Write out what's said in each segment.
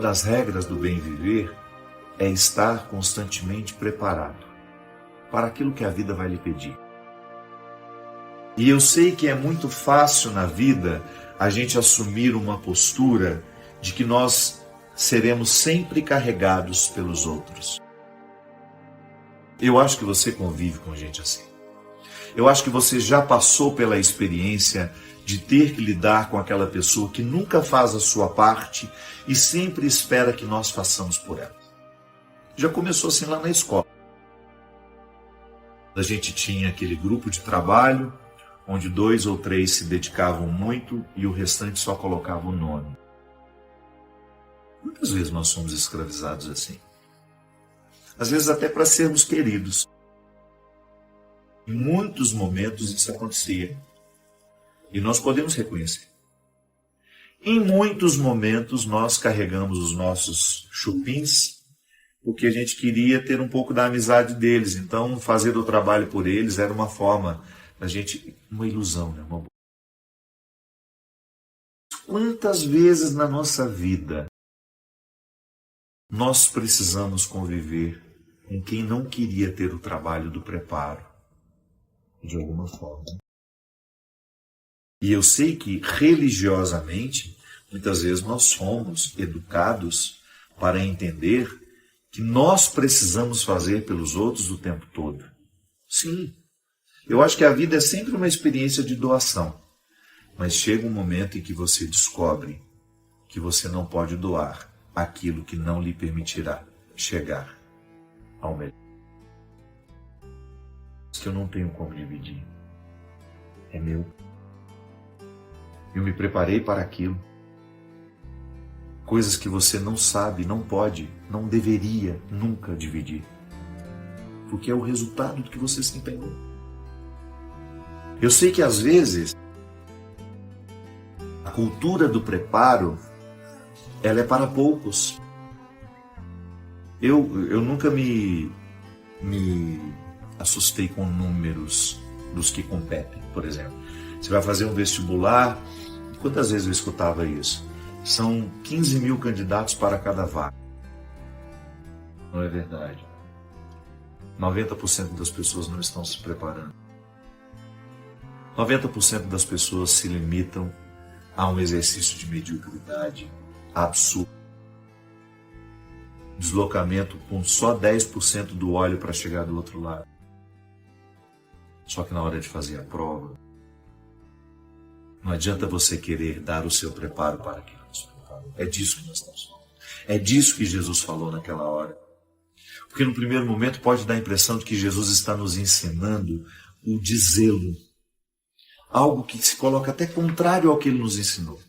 Uma das regras do bem viver é estar constantemente preparado para aquilo que a vida vai lhe pedir. E eu sei que é muito fácil na vida a gente assumir uma postura de que nós seremos sempre carregados pelos outros. Eu acho que você convive com gente assim. Eu acho que você já passou pela experiência de ter que lidar com aquela pessoa que nunca faz a sua parte e sempre espera que nós façamos por ela. Já começou assim lá na escola. A gente tinha aquele grupo de trabalho onde 2 ou 3 se dedicavam muito e o restante só colocava o nome. Muitas vezes nós somos escravizados assim. Às vezes até para sermos queridos. Em muitos momentos isso acontecia. E nós podemos reconhecer. Em muitos momentos nós carregamos os nossos chupins porque a gente queria ter um pouco da amizade deles. Então fazer o trabalho por eles era uma forma da gente, uma ilusão, né? Quantas vezes na nossa vida nós precisamos conviver com quem não queria ter o trabalho do preparo, de alguma forma. E eu sei que religiosamente, muitas vezes nós somos educados para entender que nós precisamos fazer pelos outros o tempo todo. Sim, eu acho que a vida é sempre uma experiência de doação, mas chega um momento em que você descobre que você não pode doar aquilo que não lhe permitirá chegar ao melhor. Que eu não tenho como dividir. É meu. Eu me preparei para aquilo. Coisas que você não sabe, não pode, não deveria nunca dividir. Porque é o resultado do que você se empenhou. Eu sei que às vezes a cultura do preparo ela é para poucos. Eu nunca me assustei com números dos que competem, por exemplo. Você vai fazer um vestibular, quantas vezes eu escutava isso? São 15 mil candidatos para cada vaga. Não é verdade. 90% das pessoas não estão se preparando. 90% das pessoas se limitam a um exercício de mediocridade absurdo. Deslocamento com só 10% do óleo para chegar do outro lado. Só que na hora de fazer a prova, não adianta você querer dar o seu preparo para aquilo. É disso que nós estamos falando. É disso que Jesus falou naquela hora. Porque no primeiro momento pode dar a impressão de que Jesus está nos ensinando o dizê-lo. Algo que se coloca até contrário ao que ele nos ensinou.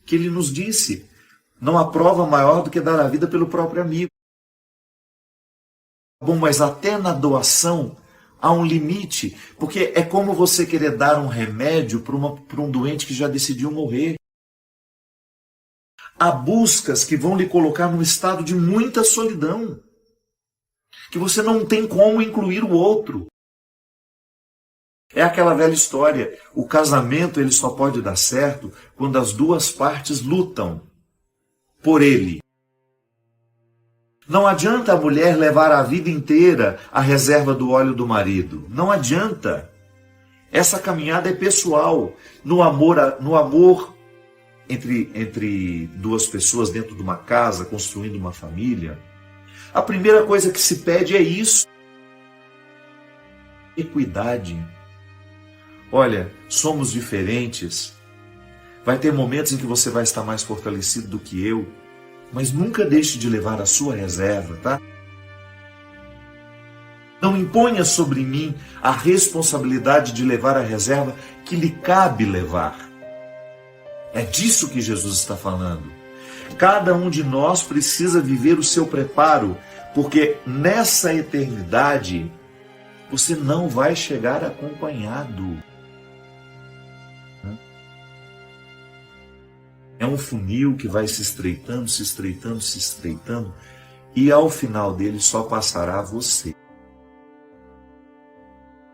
Que ele nos disse, não há prova maior do que dar a vida pelo próprio amigo. Bom, mas até na doação há um limite, porque é como você querer dar um remédio para um doente que já decidiu morrer. Há buscas que vão lhe colocar num estado de muita solidão, que você não tem como incluir o outro. É aquela velha história, o casamento ele só pode dar certo quando as duas partes lutam por ele. Não adianta a mulher levar a vida inteira a reserva do óleo do marido. Não adianta. Essa caminhada é pessoal. No amor entre duas pessoas dentro de uma casa, construindo uma família, a primeira coisa que se pede é isso. Equidade. Olha, somos diferentes. Vai ter momentos em que você vai estar mais fortalecido do que eu, mas nunca deixe de levar a sua reserva, tá? Não imponha sobre mim a responsabilidade de levar a reserva que lhe cabe levar. É disso que Jesus está falando. Cada um de nós precisa viver o seu preparo, porque nessa eternidade você não vai chegar acompanhado. É um funil que vai se estreitando, se estreitando, se estreitando, e ao final dele só passará você.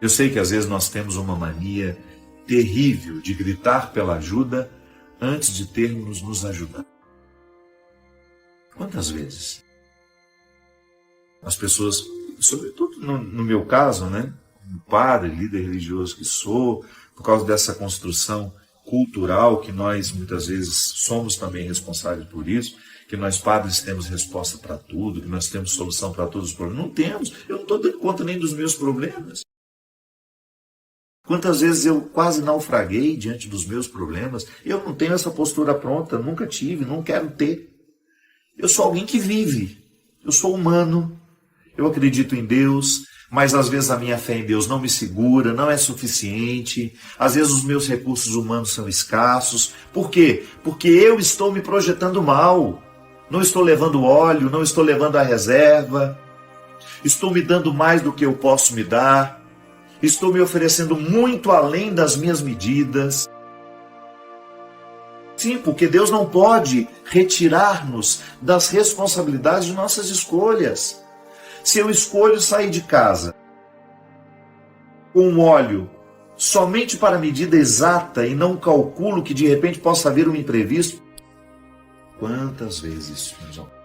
Eu sei que às vezes nós temos uma mania terrível de gritar pela ajuda antes de termos nos ajudado. Quantas vezes? As pessoas, sobretudo no meu caso, né? Como padre, líder religioso que sou, por causa dessa construção cultural que nós muitas vezes somos também responsáveis por isso, que nós padres temos resposta para tudo, que nós temos solução para todos os problemas. Não temos. Eu não estou dando conta nem dos meus problemas. Quantas vezes eu quase naufraguei diante dos meus problemas? Eu não tenho essa postura pronta, nunca tive, não quero ter. Eu sou alguém que vive. Eu sou humano. Eu acredito em Deus, mas às vezes a minha fé em Deus não me segura, não é suficiente. Às vezes os meus recursos humanos são escassos. Por quê? Porque eu estou me projetando mal. Não estou levando óleo, não estou levando a reserva. Estou me dando mais do que eu posso me dar. Estou me oferecendo muito além das minhas medidas. Sim, porque Deus não pode retirar-nos das responsabilidades de nossas escolhas. Se eu escolho sair de casa com um óleo somente para a medida exata e não calculo que de repente possa haver um imprevisto, quantas vezes, meus amigos?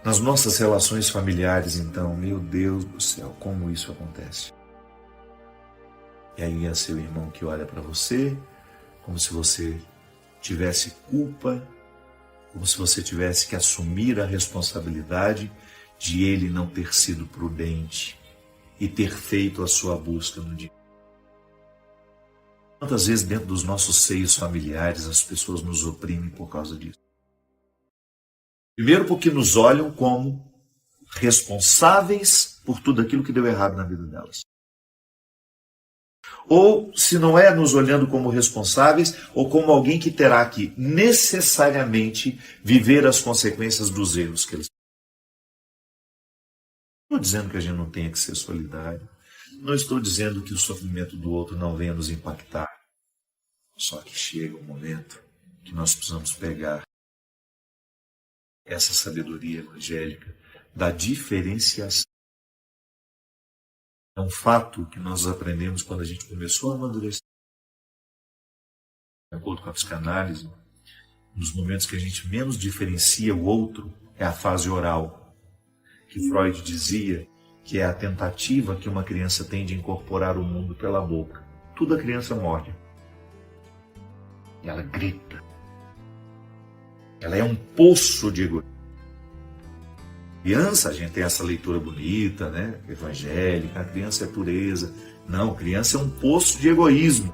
Nas nossas relações familiares, então, meu Deus do céu, como isso acontece? E aí é seu irmão que olha para você, como se você tivesse culpa, como se você tivesse que assumir a responsabilidade de ele não ter sido prudente e ter feito a sua busca no dia. Quantas vezes dentro dos nossos seios familiares as pessoas nos oprimem por causa disso? Primeiro porque nos olham como responsáveis por tudo aquilo que deu errado na vida delas. Ou, se não é nos olhando como responsáveis, ou como alguém que terá que necessariamente viver as consequências dos erros que eles. Não estou dizendo que a gente não tenha que ser solidário. Não estou dizendo que o sofrimento do outro não venha nos impactar. Só que chega um momento que nós precisamos pegar essa sabedoria evangélica da diferenciação. É um fato que nós aprendemos quando a gente começou a amadurecer. De acordo com a psicanálise, nos momentos que a gente menos diferencia o outro é a fase oral, que Freud dizia que é a tentativa que uma criança tem de incorporar o mundo pela boca. Tudo a criança morde. E ela grita. Ela é um poço de egoísmo. Criança, a gente tem essa leitura bonita, né? Evangélica, a criança é pureza. Não, criança é um poço de egoísmo.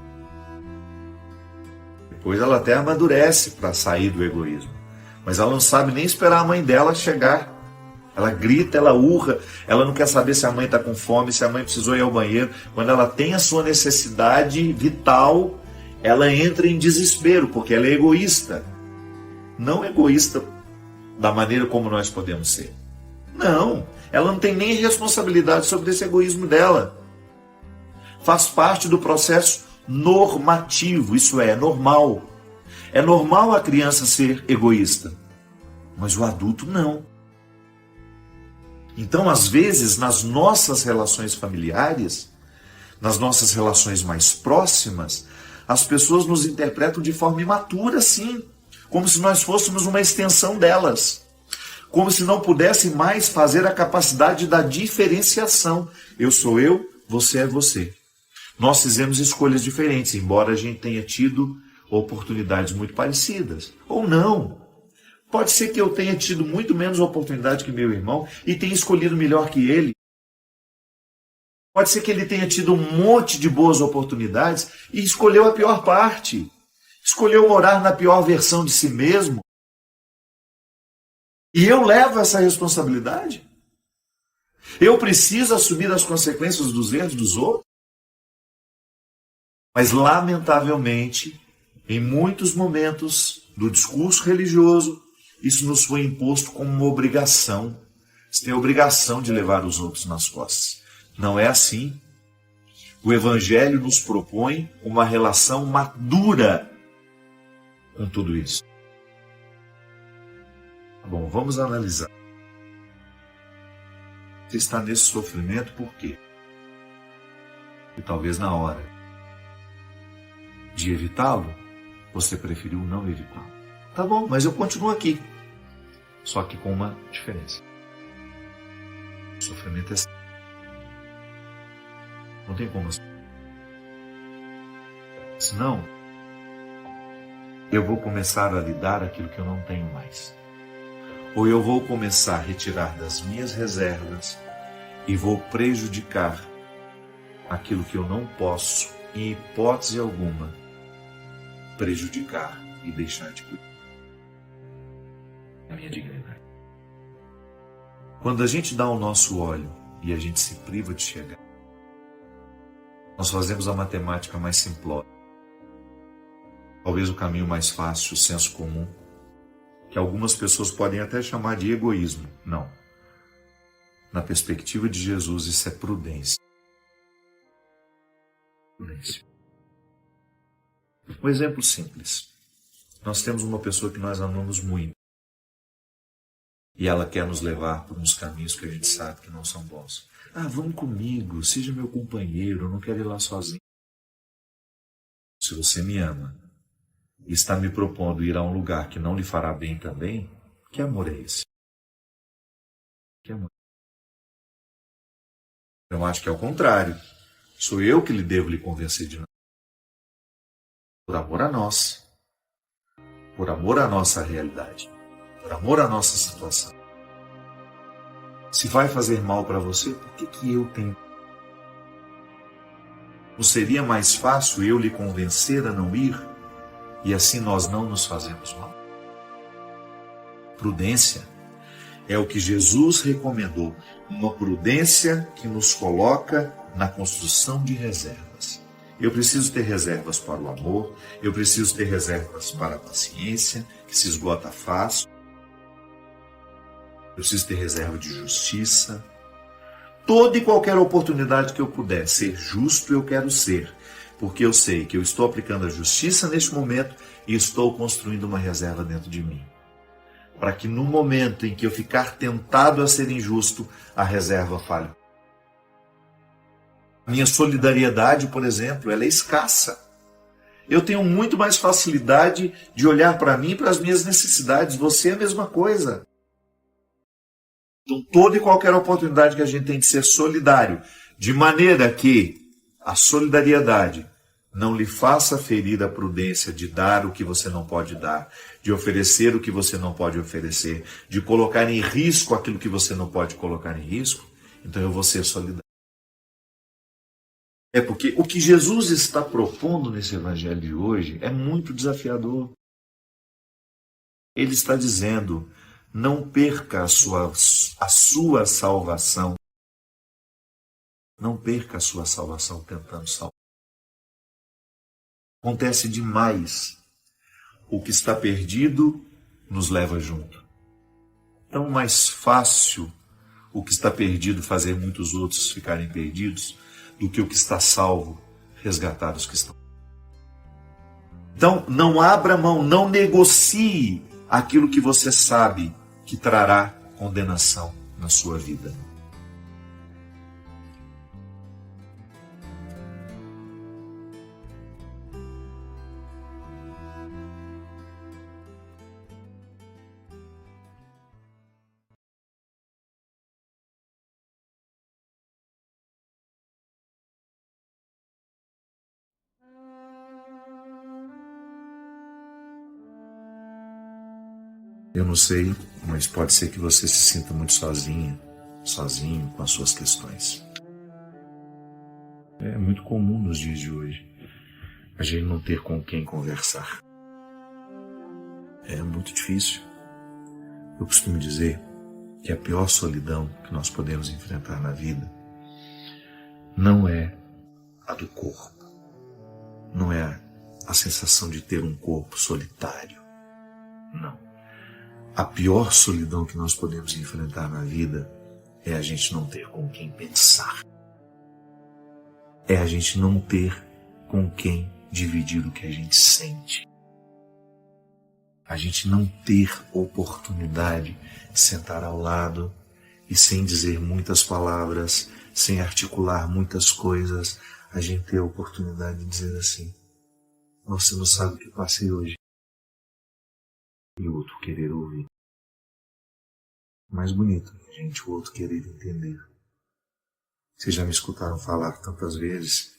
Depois ela até amadurece para sair do egoísmo. Mas ela não sabe nem esperar a mãe dela chegar. Ela grita, ela urra, ela não quer saber se a mãe está com fome, se a mãe precisou ir ao banheiro. Quando ela tem a sua necessidade vital, ela entra em desespero, porque ela é egoísta. Não egoísta da maneira como nós podemos ser. Não, ela não tem nem responsabilidade sobre esse egoísmo dela. Faz parte do processo normativo, isso é normal. É normal a criança ser egoísta, mas o adulto não. Então, às vezes, nas nossas relações familiares, nas nossas relações mais próximas, as pessoas nos interpretam de forma imatura, sim, como se nós fôssemos uma extensão delas. Como se não pudesse mais fazer a capacidade da diferenciação. Eu sou eu, você é você. Nós fizemos escolhas diferentes, embora a gente tenha tido oportunidades muito parecidas. Ou não. Pode ser que eu tenha tido muito menos oportunidade que meu irmão e tenha escolhido melhor que ele. Pode ser que ele tenha tido um monte de boas oportunidades e escolheu a pior parte. Escolheu morar na pior versão de si mesmo. E eu levo essa responsabilidade? Eu preciso assumir as consequências dos erros dos outros? Mas, lamentavelmente, em muitos momentos do discurso religioso, isso nos foi imposto como uma obrigação. Você tem a obrigação de levar os outros nas costas. Não é assim. O Evangelho nos propõe uma relação madura com tudo isso. Bom, vamos analisar. Você está nesse sofrimento por quê? E talvez na hora de evitá-lo, você preferiu não evitá-lo. Tá bom, mas eu continuo aqui. Só que com uma diferença. O sofrimento é sério. Não tem como. Senão, eu vou começar a lidar aquilo que eu não tenho mais. Ou eu vou começar a retirar das minhas reservas e vou prejudicar aquilo que eu não posso, em hipótese alguma, prejudicar e deixar de cuidar da minha dignidade. Quando a gente dá o nosso óleo e a gente se priva de chegar, nós fazemos a matemática mais simplória. Talvez o caminho mais fácil, o senso comum, que algumas pessoas podem até chamar de egoísmo. Não. Na perspectiva de Jesus, isso é prudência. Prudência. Um exemplo simples. Nós temos uma pessoa que nós amamos muito. E ela quer nos levar por uns caminhos que a gente sabe que não são bons. Ah, vamos comigo, seja meu companheiro, eu não quero ir lá sozinho. Se você me ama e está me propondo ir a um lugar que não lhe fará bem também, que amor é esse? Que amor? Eu acho que é o contrário. Sou eu que lhe devo lhe convencer de não. Por amor a nós. Por amor à nossa realidade. Por amor à nossa situação. Se vai fazer mal para você, por que eu tenho? Não seria mais fácil eu lhe convencer a não ir? E assim nós não nos fazemos mal? Prudência é o que Jesus recomendou. Uma prudência que nos coloca na construção de reservas. Eu preciso ter reservas para o amor, eu preciso ter reservas para a paciência, que se esgota fácil. Eu preciso ter reserva de justiça. Toda e qualquer oportunidade que eu puder ser justo, eu quero ser. Porque eu sei que eu estou aplicando a justiça neste momento e estou construindo uma reserva dentro de mim. Para que no momento em que eu ficar tentado a ser injusto, a reserva falhe. Minha solidariedade, por exemplo, ela é escassa. Eu tenho muito mais facilidade de olhar para mim e para as minhas necessidades. Você é a mesma coisa. Então, toda e qualquer oportunidade que a gente tem de ser solidário, de maneira que a solidariedade não lhe faça ferir a prudência de dar o que você não pode dar, de oferecer o que você não pode oferecer, de colocar em risco aquilo que você não pode colocar em risco, então eu vou ser solidário. É porque o que Jesus está propondo nesse evangelho de hoje é muito desafiador. Ele está dizendo: não perca a sua salvação. Não perca a sua salvação tentando salvar. Acontece demais. O que está perdido nos leva junto. Tão mais fácil o que está perdido fazer muitos outros ficarem perdidos do que o que está salvo resgatar os que estão. Então, não abra mão, não negocie aquilo que você sabe que trará condenação na sua vida. Eu não sei, mas pode ser que você se sinta muito sozinha, sozinho com as suas questões. É muito comum nos dias de hoje a gente não ter com quem conversar. É muito difícil. Eu costumo dizer que a pior solidão que nós podemos enfrentar na vida não é a do corpo, não é a sensação de ter um corpo solitário, não. A pior solidão que nós podemos enfrentar na vida é a gente não ter com quem pensar. É a gente não ter com quem dividir o que a gente sente. A gente não ter oportunidade de sentar ao lado e sem dizer muitas palavras, sem articular muitas coisas, a gente ter a oportunidade de dizer assim: você não sabe o que eu passei hoje. E o outro querer ouvir. mais bonito que a gente, o outro querer entender. Vocês já me escutaram falar tantas vezes,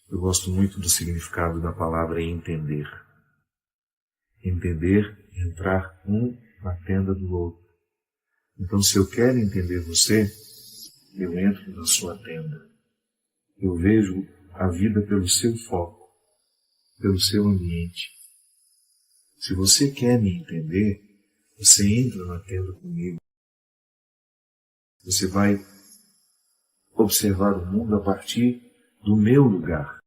eu gosto muito do significado da palavra entender. Entender, entrar um na tenda do outro. Então, se eu quero entender você, eu entro na sua tenda. Eu vejo a vida pelo seu foco, pelo seu ambiente. Se você quer me entender, você entra na tenda comigo. Você vai observar o mundo a partir do meu lugar.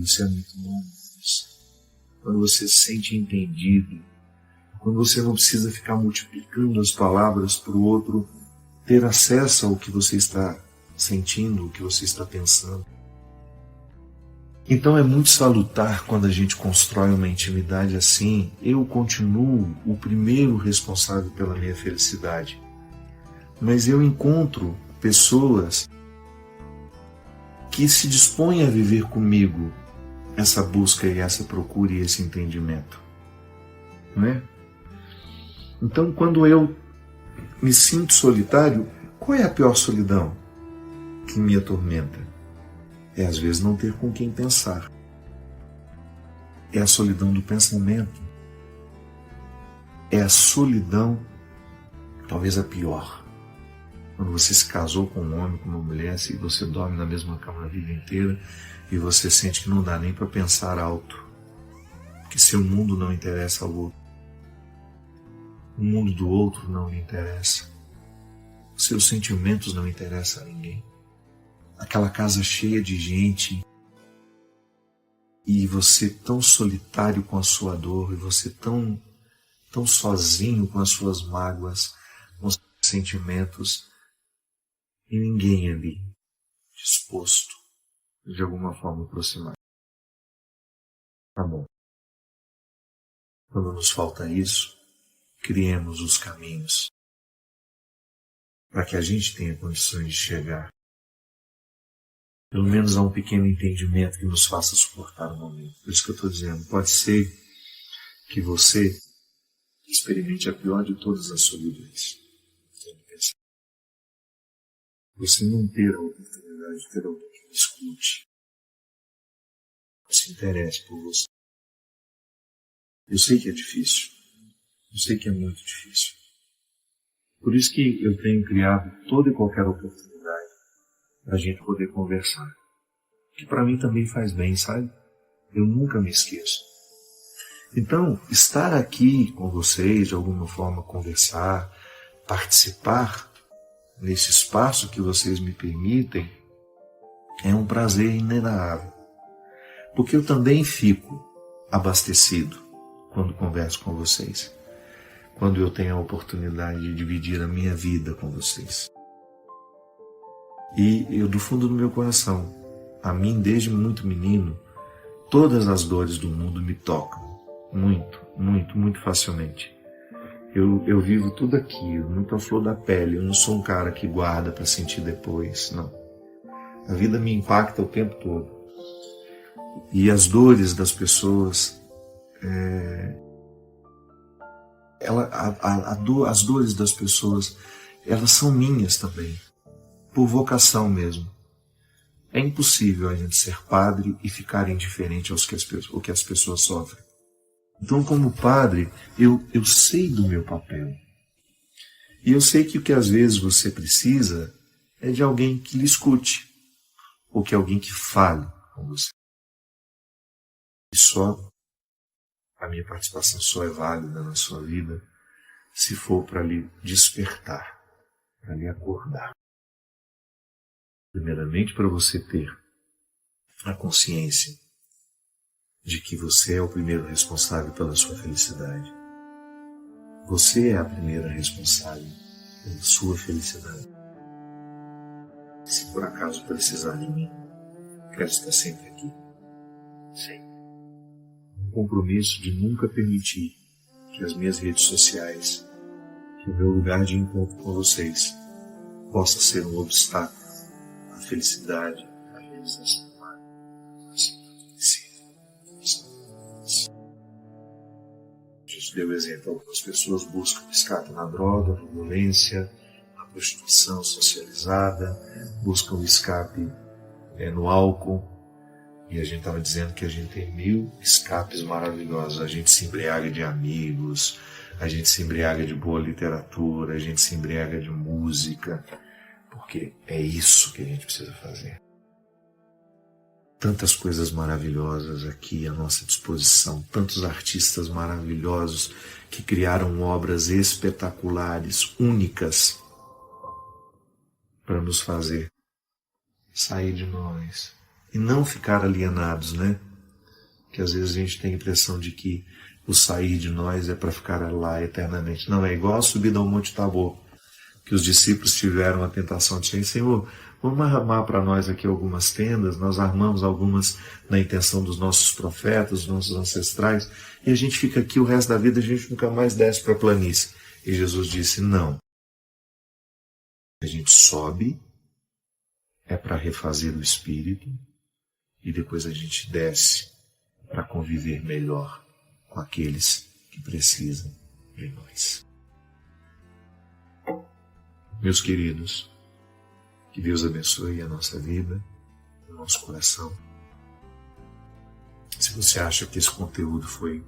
Isso é muito bom. Quando você se sente entendido, quando você não precisa ficar multiplicando as palavras para o outro ter acesso ao que você está sentindo, o que você está pensando. Então é muito salutar quando a gente constrói uma intimidade assim. Eu continuo o primeiro responsável pela minha felicidade, mas eu encontro pessoas que se dispõem a viver comigo essa busca e essa procura e esse entendimento, não é? Então, quando eu me sinto solitário, qual é a pior solidão que me atormenta? É às vezes não ter com quem pensar. É a solidão do pensamento. É a solidão, talvez a pior. Quando você se casou com um homem, com uma mulher, se você dorme na mesma cama a vida inteira e você sente que não dá nem para pensar alto, que seu mundo não interessa ao outro, o mundo do outro não lhe interessa, seus sentimentos não interessam a ninguém. Aquela casa cheia de gente e você tão solitário com a sua dor, e você tão sozinho com as suas mágoas, com os seus sentimentos, e ninguém ali disposto de alguma forma aproximar. Tá bom. Quando nos falta isso, criemos os caminhos para que a gente tenha condições de chegar pelo menos a um pequeno entendimento que nos faça suportar o momento. Por isso que eu estou dizendo, pode ser que você experimente a pior de todas as solidões. Você não ter a oportunidade de ter alguém que escute, que se interesse por você. Eu sei que é difícil. Eu sei que é muito difícil. Por isso que eu tenho criado toda e qualquer oportunidade para a gente poder conversar. Que para mim também faz bem, sabe? Eu nunca me esqueço. Então, estar aqui com vocês, de alguma forma conversar, participar nesse espaço que vocês me permitem, é um prazer inenarrável. Porque eu também fico abastecido quando converso com vocês. Quando eu tenho a oportunidade de dividir a minha vida com vocês. E eu, do fundo do meu coração, a mim, desde muito menino, todas as dores do mundo me tocam. Muito, muito, muito facilmente. Eu vivo tudo aquilo, muito à flor da pele. Eu não sou um cara que guarda para sentir depois, não. A vida me impacta o tempo todo. E as dores das pessoas, as dores das pessoas, elas são minhas também, por vocação mesmo. É impossível a gente ser padre e ficar indiferente ao que as pessoas sofrem. Então, como padre, eu sei do meu papel. E eu sei que o que às vezes você precisa é de alguém que lhe escute, ou que alguém que fale com você. E a minha participação só é válida na sua vida se for para lhe despertar, para lhe acordar. Primeiramente, para você ter a consciência de que você é o primeiro responsável pela sua felicidade. Você é a primeira responsável pela sua felicidade. Se por acaso precisar de mim, quero estar sempre aqui. Sempre. Um compromisso de nunca permitir que as minhas redes sociais, que o meu lugar de encontro com vocês, possa ser um obstáculo à felicidade, à realização humana. Jesus. gente deu exemplo, algumas pessoas buscam escape na droga, na violência, na prostituição socializada, buscam escape no álcool. E a gente estava dizendo que a gente tem 1000 escapes maravilhosos. A gente se embriaga de amigos, a gente se embriaga de boa literatura, a gente se embriaga de música, porque é isso que a gente precisa fazer. Tantas coisas maravilhosas aqui à nossa disposição, tantos artistas maravilhosos que criaram obras espetaculares, únicas, para nos fazer sair de nós e não ficar alienados, né? Que às vezes a gente tem a impressão de que o sair de nós é para ficar lá eternamente. Não, é igual a subida ao Monte Tabor, que os discípulos tiveram a tentação de dizer: Senhor, vamos armar para nós aqui algumas tendas. Nós armamos algumas na intenção dos nossos profetas, dos nossos ancestrais, e a gente fica aqui o resto da vida, a gente nunca mais desce para a planície. E Jesus disse: não. A gente sobe, é para refazer o espírito, e depois a gente desce para conviver melhor com aqueles que precisam de nós. Meus queridos, que Deus abençoe a nossa vida, o nosso coração. Se você acha que esse conteúdo foi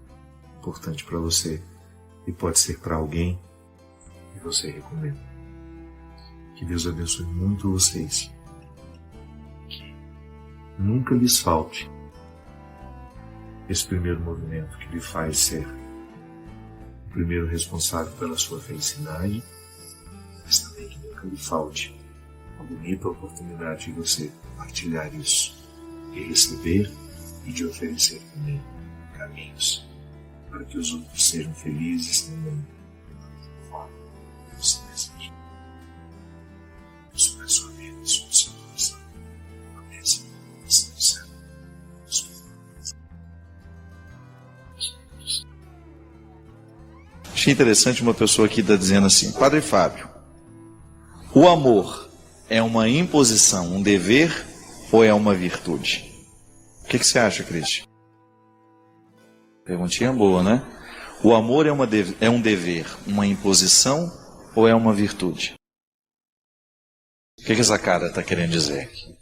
importante para você e pode ser para alguém, e você recomenda. Que Deus abençoe muito vocês. Que nunca lhes falte esse primeiro movimento que lhe faz ser o primeiro responsável pela sua felicidade, mas também que nunca lhe falte a bonita oportunidade de você partilhar isso e receber e de oferecer também caminhos para que os outros sejam felizes também da forma que você deseja. Sobre a sua vida e sobre o seu coração, a bênção do céu. Achei interessante uma pessoa aqui está dizendo assim: Padre Fábio, o amor é uma imposição, um dever ou é uma virtude? O que você acha, Cristian? Perguntinha boa, né? O amor é um dever, uma imposição ou é uma virtude? O que essa cara está querendo dizer aqui?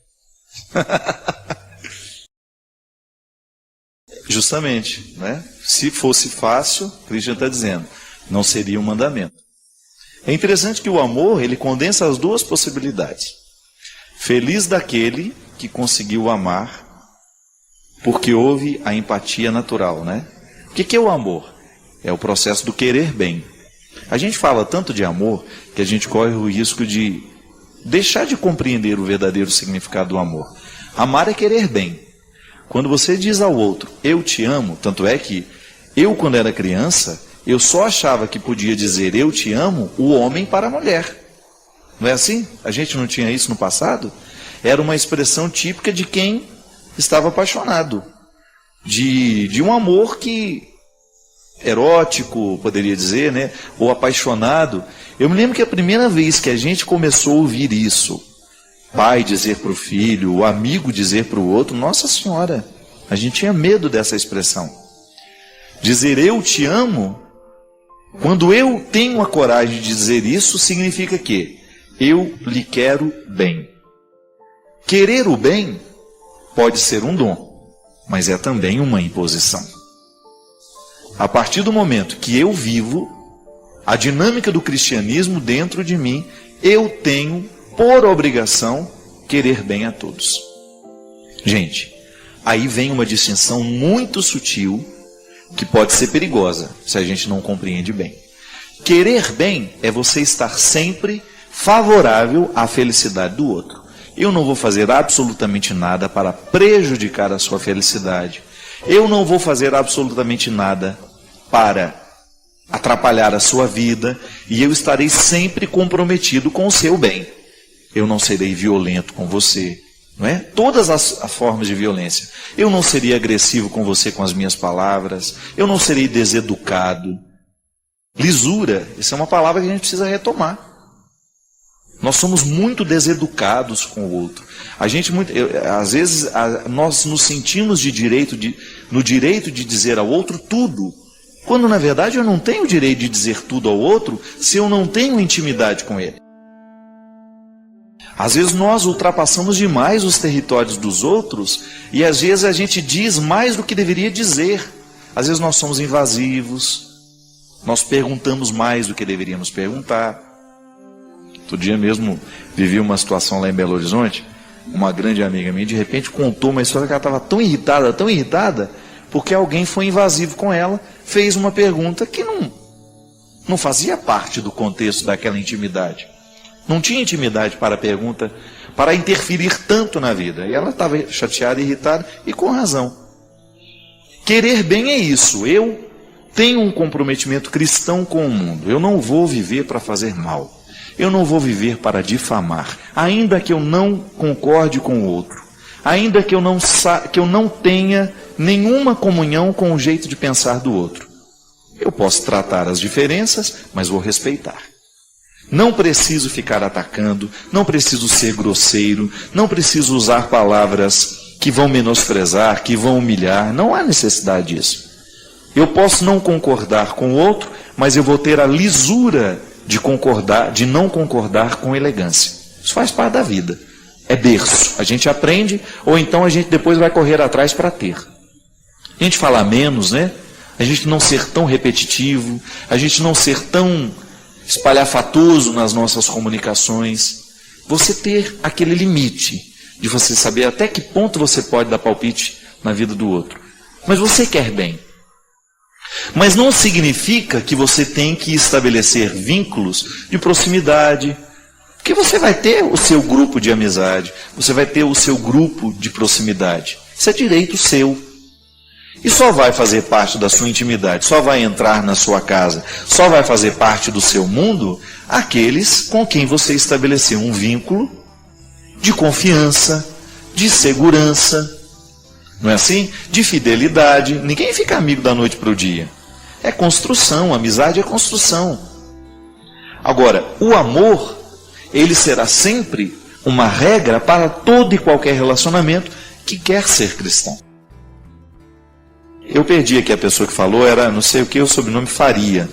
Justamente, né? Se fosse fácil, Cristian está dizendo, não seria um mandamento. É interessante que o amor, ele condensa as duas possibilidades. Feliz daquele que conseguiu amar, porque houve a empatia natural, né? O que é o amor? É o processo do querer bem. A gente fala tanto de amor que a gente corre o risco de deixar de compreender o verdadeiro significado do amor. Amar é querer bem. Quando você diz ao outro, eu te amo, tanto é que eu, quando era criança, eu só achava que podia dizer eu te amo o homem para a mulher. Não é assim? A gente não tinha isso no passado? Era uma expressão típica de quem estava apaixonado. De um amor que erótico, poderia dizer, né? Ou apaixonado. Eu me lembro que a primeira vez que a gente começou a ouvir isso, pai dizer para o filho, o amigo dizer para o outro, Nossa Senhora, a gente tinha medo dessa expressão. Dizer eu te amo, quando eu tenho a coragem de dizer isso, significa que eu lhe quero bem. Querer o bem pode ser um dom, mas é também uma imposição. A partir do momento que eu vivo a dinâmica do cristianismo dentro de mim, eu tenho, por obrigação, querer bem a todos. Gente, aí vem uma distinção muito sutil, que pode ser perigosa, se a gente não compreende bem. Querer bem é você estar sempre favorável à felicidade do outro. Eu não vou fazer absolutamente nada para prejudicar a sua felicidade. Eu não vou fazer absolutamente nada para atrapalhar a sua vida, e eu estarei sempre comprometido com o seu bem. Eu não serei violento com você, não é? Todas as formas de violência. Eu não serei agressivo com você com as minhas palavras, eu não serei deseducado. Lisura, essa é uma palavra que a gente precisa retomar. Nós somos muito deseducados com o outro. Às vezes, nós nos sentimos no direito de dizer ao outro tudo. Quando na verdade eu não tenho o direito de dizer tudo ao outro se eu não tenho intimidade com ele. Às vezes nós ultrapassamos demais os territórios dos outros e às vezes a gente diz mais do que deveria dizer. Às vezes nós somos invasivos, nós perguntamos mais do que deveríamos perguntar. Outro dia mesmo vivi uma situação lá em Belo Horizonte, uma grande amiga minha de repente contou uma história que ela estava tão irritada, porque alguém foi invasivo com ela, fez uma pergunta que não fazia parte do contexto daquela intimidade. Não tinha intimidade para a pergunta, para interferir tanto na vida. E ela estava chateada, irritada, e com razão. Querer bem é isso. Eu tenho um comprometimento cristão com o mundo. Eu não vou viver para fazer mal. Eu não vou viver para difamar. Ainda que eu não concorde com o outro. Ainda que eu não tenha nenhuma comunhão com o jeito de pensar do outro. Eu posso tratar as diferenças, mas vou respeitar. Não preciso ficar atacando, não preciso ser grosseiro, não preciso usar palavras que vão menosprezar, que vão humilhar. Não há necessidade disso. Eu posso não concordar com o outro, mas eu vou ter a lisura de não concordar com elegância. Isso faz parte da vida. É berço. A gente aprende, ou então a gente depois vai correr atrás para ter. A gente falar menos, né? A gente não ser tão repetitivo, a gente não ser tão espalhafatoso nas nossas comunicações. Você ter aquele limite de você saber até que ponto você pode dar palpite na vida do outro. Mas você quer bem. Mas não significa que você tem que estabelecer vínculos de proximidade, porque você vai ter o seu grupo de amizade, você vai ter o seu grupo de proximidade. Isso é direito seu. E só vai fazer parte da sua intimidade, só vai entrar na sua casa, só vai fazer parte do seu mundo aqueles com quem você estabeleceu um vínculo de confiança, de segurança, não é assim? De fidelidade. Ninguém fica amigo da noite para o dia. É construção, amizade é construção. Agora, o amor, ele será sempre uma regra para todo e qualquer relacionamento que quer ser cristão. Eu perdi aqui a pessoa que falou, era não sei o que, o sobrenome Faria.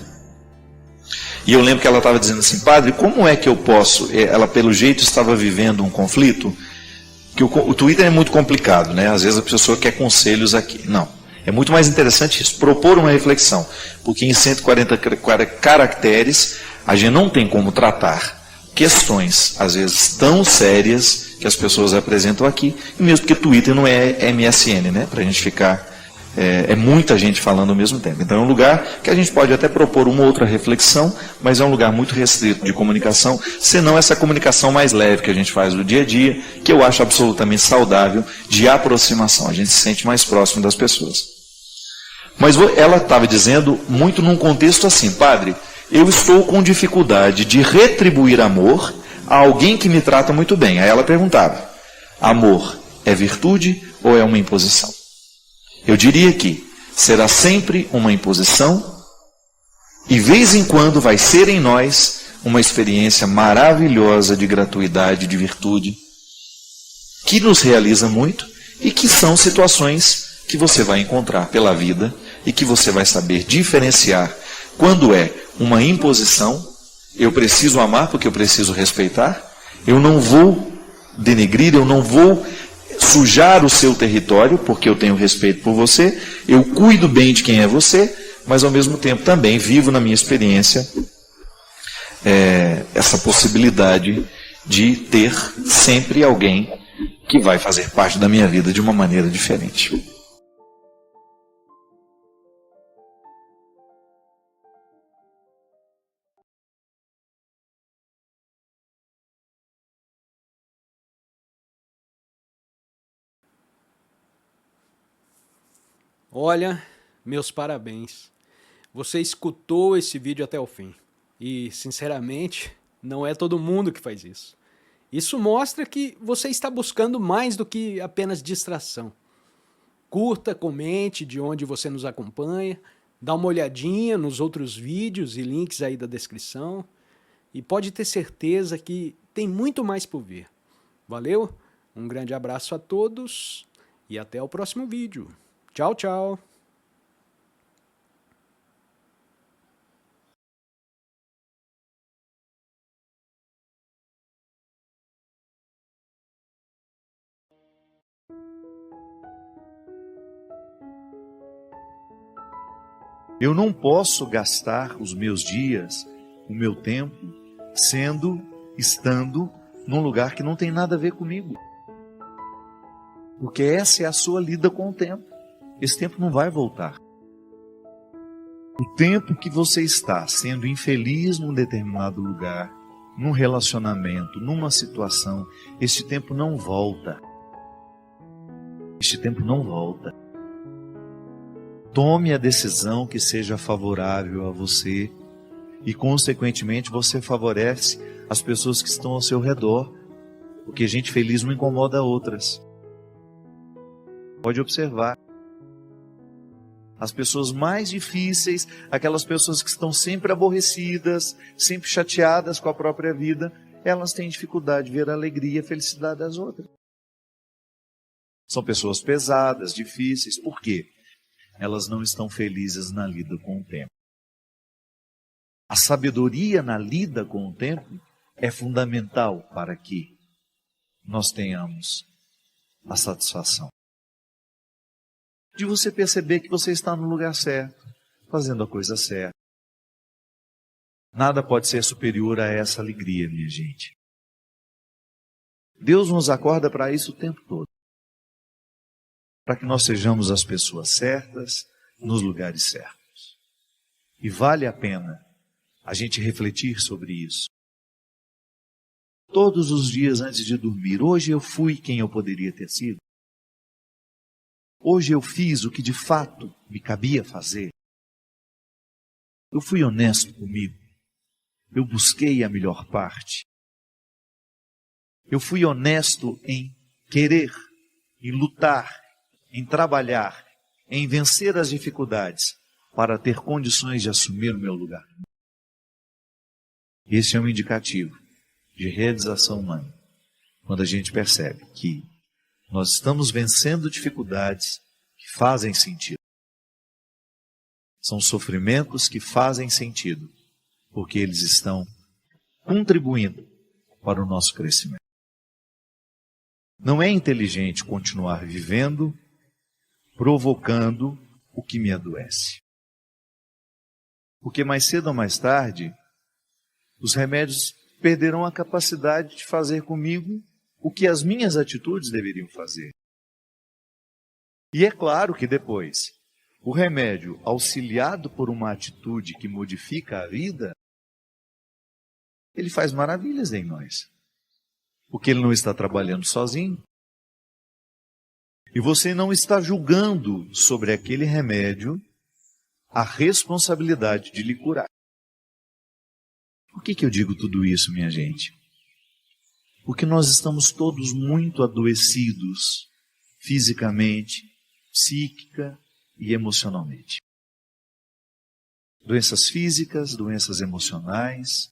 E eu lembro que ela estava dizendo assim, padre, como é que eu posso... Ela, pelo jeito, estava vivendo um conflito, que o Twitter é muito complicado, né? Às vezes a pessoa quer conselhos aqui. Não, é muito mais interessante isso, propor uma reflexão. Porque em 140 caracteres, a gente não tem como tratar questões, às vezes, tão sérias que as pessoas apresentam aqui, e mesmo porque Twitter não é MSN, né? Para a gente ficar... É muita gente falando ao mesmo tempo. Então é um lugar que a gente pode até propor uma outra reflexão, mas é um lugar muito restrito de comunicação, senão essa comunicação mais leve que a gente faz no dia a dia, que eu acho absolutamente saudável, de aproximação. A gente se sente mais próximo das pessoas. Mas ela estava dizendo muito num contexto assim, padre, eu estou com dificuldade de retribuir amor a alguém que me trata muito bem. Aí ela perguntava, amor é virtude ou é uma imposição? Eu diria que será sempre uma imposição e, vez em quando, vai ser em nós uma experiência maravilhosa de gratuidade, de virtude, que nos realiza muito e que são situações que você vai encontrar pela vida e que você vai saber diferenciar quando é uma imposição, eu preciso amar porque eu preciso respeitar, eu não vou denegrir, eu não vou sujar o seu território, porque eu tenho respeito por você, eu cuido bem de quem é você, mas ao mesmo tempo também vivo na minha experiência essa possibilidade de ter sempre alguém que vai fazer parte da minha vida de uma maneira diferente. Olha, meus parabéns. Você escutou esse vídeo até o fim. E, sinceramente, não é todo mundo que faz isso. Isso mostra que você está buscando mais do que apenas distração. Curta, comente de onde você nos acompanha, dá uma olhadinha nos outros vídeos e links aí da descrição. E pode ter certeza que tem muito mais por vir. Valeu? Um grande abraço a todos e até o próximo vídeo. Tchau, tchau. Eu não posso gastar os meus dias, o meu tempo, estando num lugar que não tem nada a ver comigo. Porque essa é a sua lida com o tempo. Esse tempo não vai voltar. O tempo que você está sendo infeliz num determinado lugar, num relacionamento, numa situação, este tempo não volta. Este tempo não volta. Tome a decisão que seja favorável a você e, consequentemente, você favorece as pessoas que estão ao seu redor, porque gente feliz não incomoda outras. Pode observar. As pessoas mais difíceis, aquelas pessoas que estão sempre aborrecidas, sempre chateadas com a própria vida, elas têm dificuldade de ver a alegria e a felicidade das outras. São pessoas pesadas, difíceis. Por quê? Elas não estão felizes na lida com o tempo. A sabedoria na lida com o tempo é fundamental para que nós tenhamos a satisfação de você perceber que você está no lugar certo, fazendo a coisa certa. Nada pode ser superior a essa alegria, minha gente. Deus nos acorda para isso o tempo todo. Para que nós sejamos as pessoas certas, nos lugares certos. E vale a pena a gente refletir sobre isso. Todos os dias antes de dormir, hoje eu fui quem eu poderia ter sido. Hoje eu fiz o que de fato me cabia fazer. Eu fui honesto comigo. Eu busquei a melhor parte. Eu fui honesto em querer, em lutar, em trabalhar, em vencer as dificuldades para ter condições de assumir o meu lugar. Esse é um indicativo de realização humana. Quando a gente percebe que nós estamos vencendo dificuldades que fazem sentido. São sofrimentos que fazem sentido, porque eles estão contribuindo para o nosso crescimento. Não é inteligente continuar vivendo, provocando o que me adoece. Porque mais cedo ou mais tarde, os remédios perderão a capacidade de fazer comigo o que as minhas atitudes deveriam fazer. E é claro que depois, o remédio, auxiliado por uma atitude que modifica a vida, ele faz maravilhas em nós. Porque ele não está trabalhando sozinho. E você não está julgando sobre aquele remédio a responsabilidade de lhe curar. Por que eu digo tudo isso, minha gente? Porque nós estamos todos muito adoecidos, fisicamente, psíquica e emocionalmente. Doenças físicas, doenças emocionais,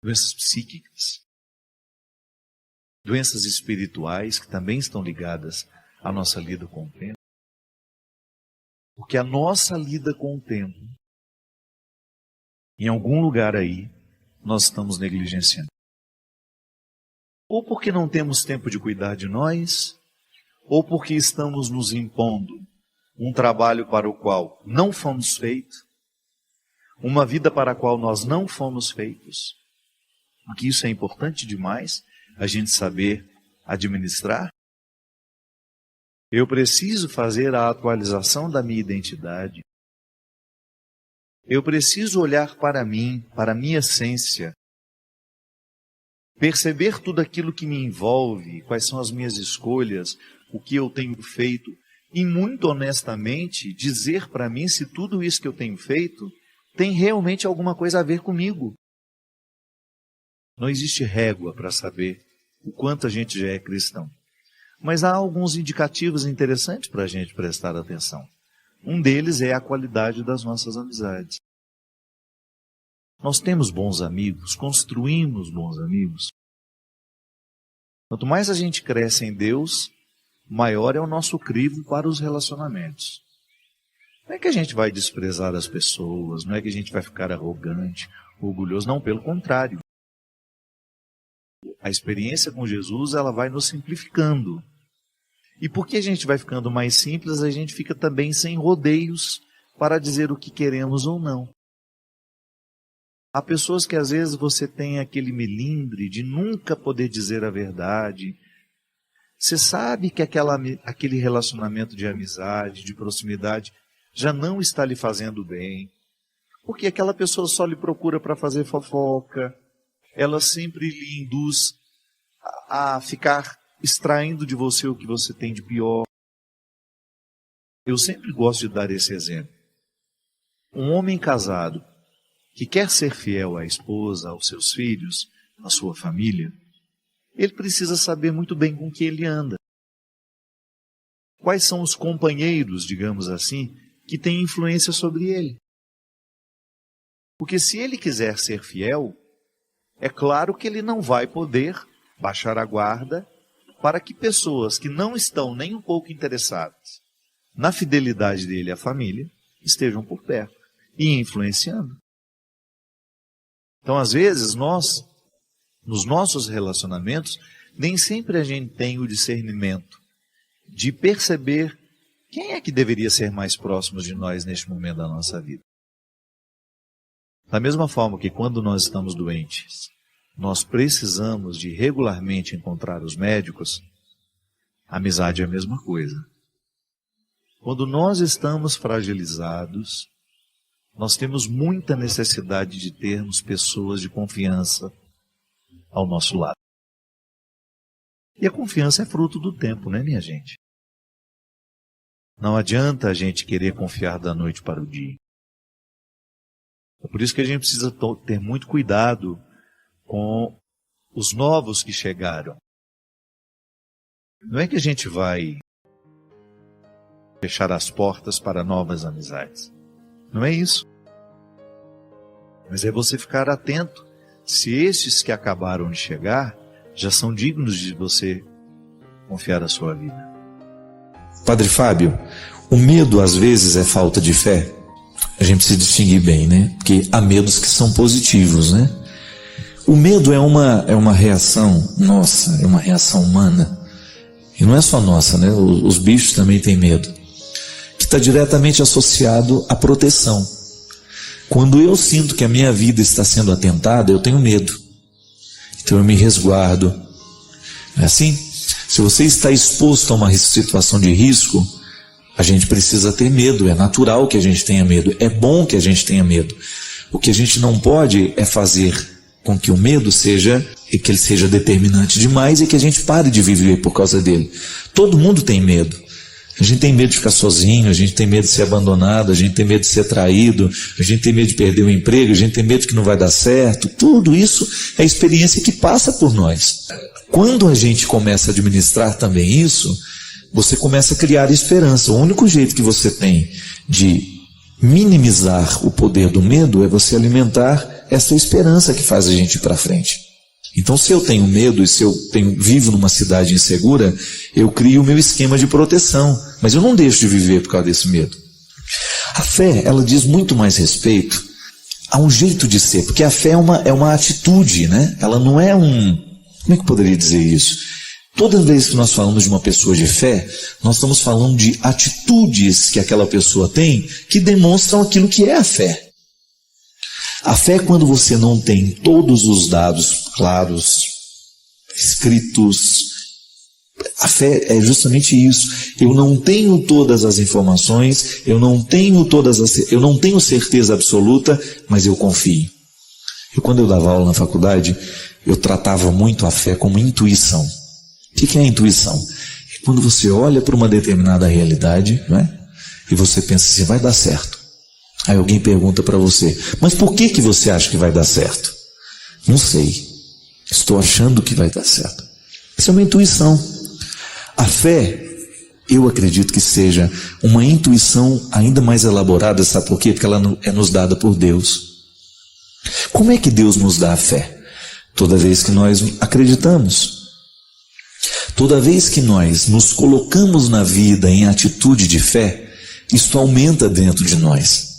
doenças psíquicas, doenças espirituais que também estão ligadas à nossa lida com o tempo. Porque a nossa lida com o tempo, em algum lugar aí, nós estamos negligenciando. Ou porque não temos tempo de cuidar de nós, ou porque estamos nos impondo um trabalho para o qual não fomos feitos, uma vida para a qual nós não fomos feitos. Porque isso é importante demais, a gente saber administrar. Eu preciso fazer a atualização da minha identidade. Eu preciso olhar para mim, para a minha essência, perceber tudo aquilo que me envolve, quais são as minhas escolhas, o que eu tenho feito, e muito honestamente dizer para mim se tudo isso que eu tenho feito tem realmente alguma coisa a ver comigo. Não existe régua para saber o quanto a gente já é cristão. Mas há alguns indicativos interessantes para a gente prestar atenção. Um deles é a qualidade das nossas amizades. Nós temos bons amigos, construímos bons amigos. Quanto mais a gente cresce em Deus, maior é o nosso crivo para os relacionamentos. Não é que a gente vai desprezar as pessoas, não é que a gente vai ficar arrogante, orgulhoso, não, pelo contrário. A experiência com Jesus, ela vai nos simplificando. E porque a gente vai ficando mais simples, a gente fica também sem rodeios para dizer o que queremos ou não. Há pessoas que às vezes você tem aquele melindre de nunca poder dizer a verdade. Você sabe que aquele relacionamento de amizade, de proximidade, já não está lhe fazendo bem. Porque aquela pessoa só lhe procura para fazer fofoca. Ela sempre lhe induz a ficar extraindo de você o que você tem de pior. Eu sempre gosto de dar esse exemplo. Um homem casado que quer ser fiel à esposa, aos seus filhos, à sua família, ele precisa saber muito bem com que ele anda. Quais são os companheiros, digamos assim, que têm influência sobre ele? Porque se ele quiser ser fiel, é claro que ele não vai poder baixar a guarda para que pessoas que não estão nem um pouco interessadas na fidelidade dele à família estejam por perto e influenciando. Então, às vezes, nós, nos nossos relacionamentos, nem sempre a gente tem o discernimento de perceber quem é que deveria ser mais próximo de nós neste momento da nossa vida. Da mesma forma que quando nós estamos doentes, nós precisamos de regularmente encontrar os médicos, a amizade é a mesma coisa. Quando nós estamos fragilizados, nós temos muita necessidade de termos pessoas de confiança ao nosso lado. E a confiança é fruto do tempo, né, minha gente? Não adianta a gente querer confiar da noite para o dia. É por isso que a gente precisa ter muito cuidado com os novos que chegaram. Não é que a gente vai fechar as portas para novas amizades. Não é isso. Mas é você ficar atento se estes que acabaram de chegar já são dignos de você confiar a sua vida. Padre Fábio, o medo às vezes é falta de fé. A gente precisa distinguir bem, né? Porque há medos que são positivos, né? O medo é uma reação nossa, é uma reação humana. E não é só nossa, né? Os bichos também têm medo. Que está diretamente associado à proteção. Quando eu sinto que a minha vida está sendo atentada, eu tenho medo. Então eu me resguardo. Não é assim? Se você está exposto a uma situação de risco, a gente precisa ter medo. É natural que a gente tenha medo. É bom que a gente tenha medo. O que a gente não pode é fazer com que o medo que ele seja determinante demais e que a gente pare de viver por causa dele. Todo mundo tem medo. A gente tem medo de ficar sozinho, a gente tem medo de ser abandonado, a gente tem medo de ser traído, a gente tem medo de perder o emprego, a gente tem medo que não vai dar certo. Tudo isso é experiência que passa por nós. Quando a gente começa a administrar também isso, você começa a criar esperança. O único jeito que você tem de minimizar o poder do medo é você alimentar essa esperança que faz a gente ir para frente. Então, se eu tenho medo e se eu vivo numa cidade insegura, eu crio o meu esquema de proteção, mas eu não deixo de viver por causa desse medo. A fé, ela diz muito mais respeito a um jeito de ser, porque a fé é uma atitude, né? Ela não é como é que eu poderia dizer isso? Toda vez que nós falamos de uma pessoa de fé, nós estamos falando de atitudes que aquela pessoa tem que demonstram aquilo que é a fé. A fé é quando você não tem todos os dados claros, escritos. A fé é justamente isso. Eu não tenho todas as informações, eu não tenho certeza absoluta, mas eu confio. E quando eu dava aula na faculdade, eu tratava muito a fé como intuição. O que é a intuição? É quando você olha para uma determinada realidade, não é? E você pensa assim, vai dar certo. Aí alguém pergunta para você, mas por que você acha que vai dar certo? Não sei. Estou achando que vai dar certo. Isso é uma intuição. A fé, eu acredito que seja uma intuição ainda mais elaborada, sabe por quê? Porque ela é nos dada por Deus. Como é que Deus nos dá a fé? Toda vez que nós acreditamos. Toda vez que nós nos colocamos na vida em atitude de fé, isso aumenta dentro de nós.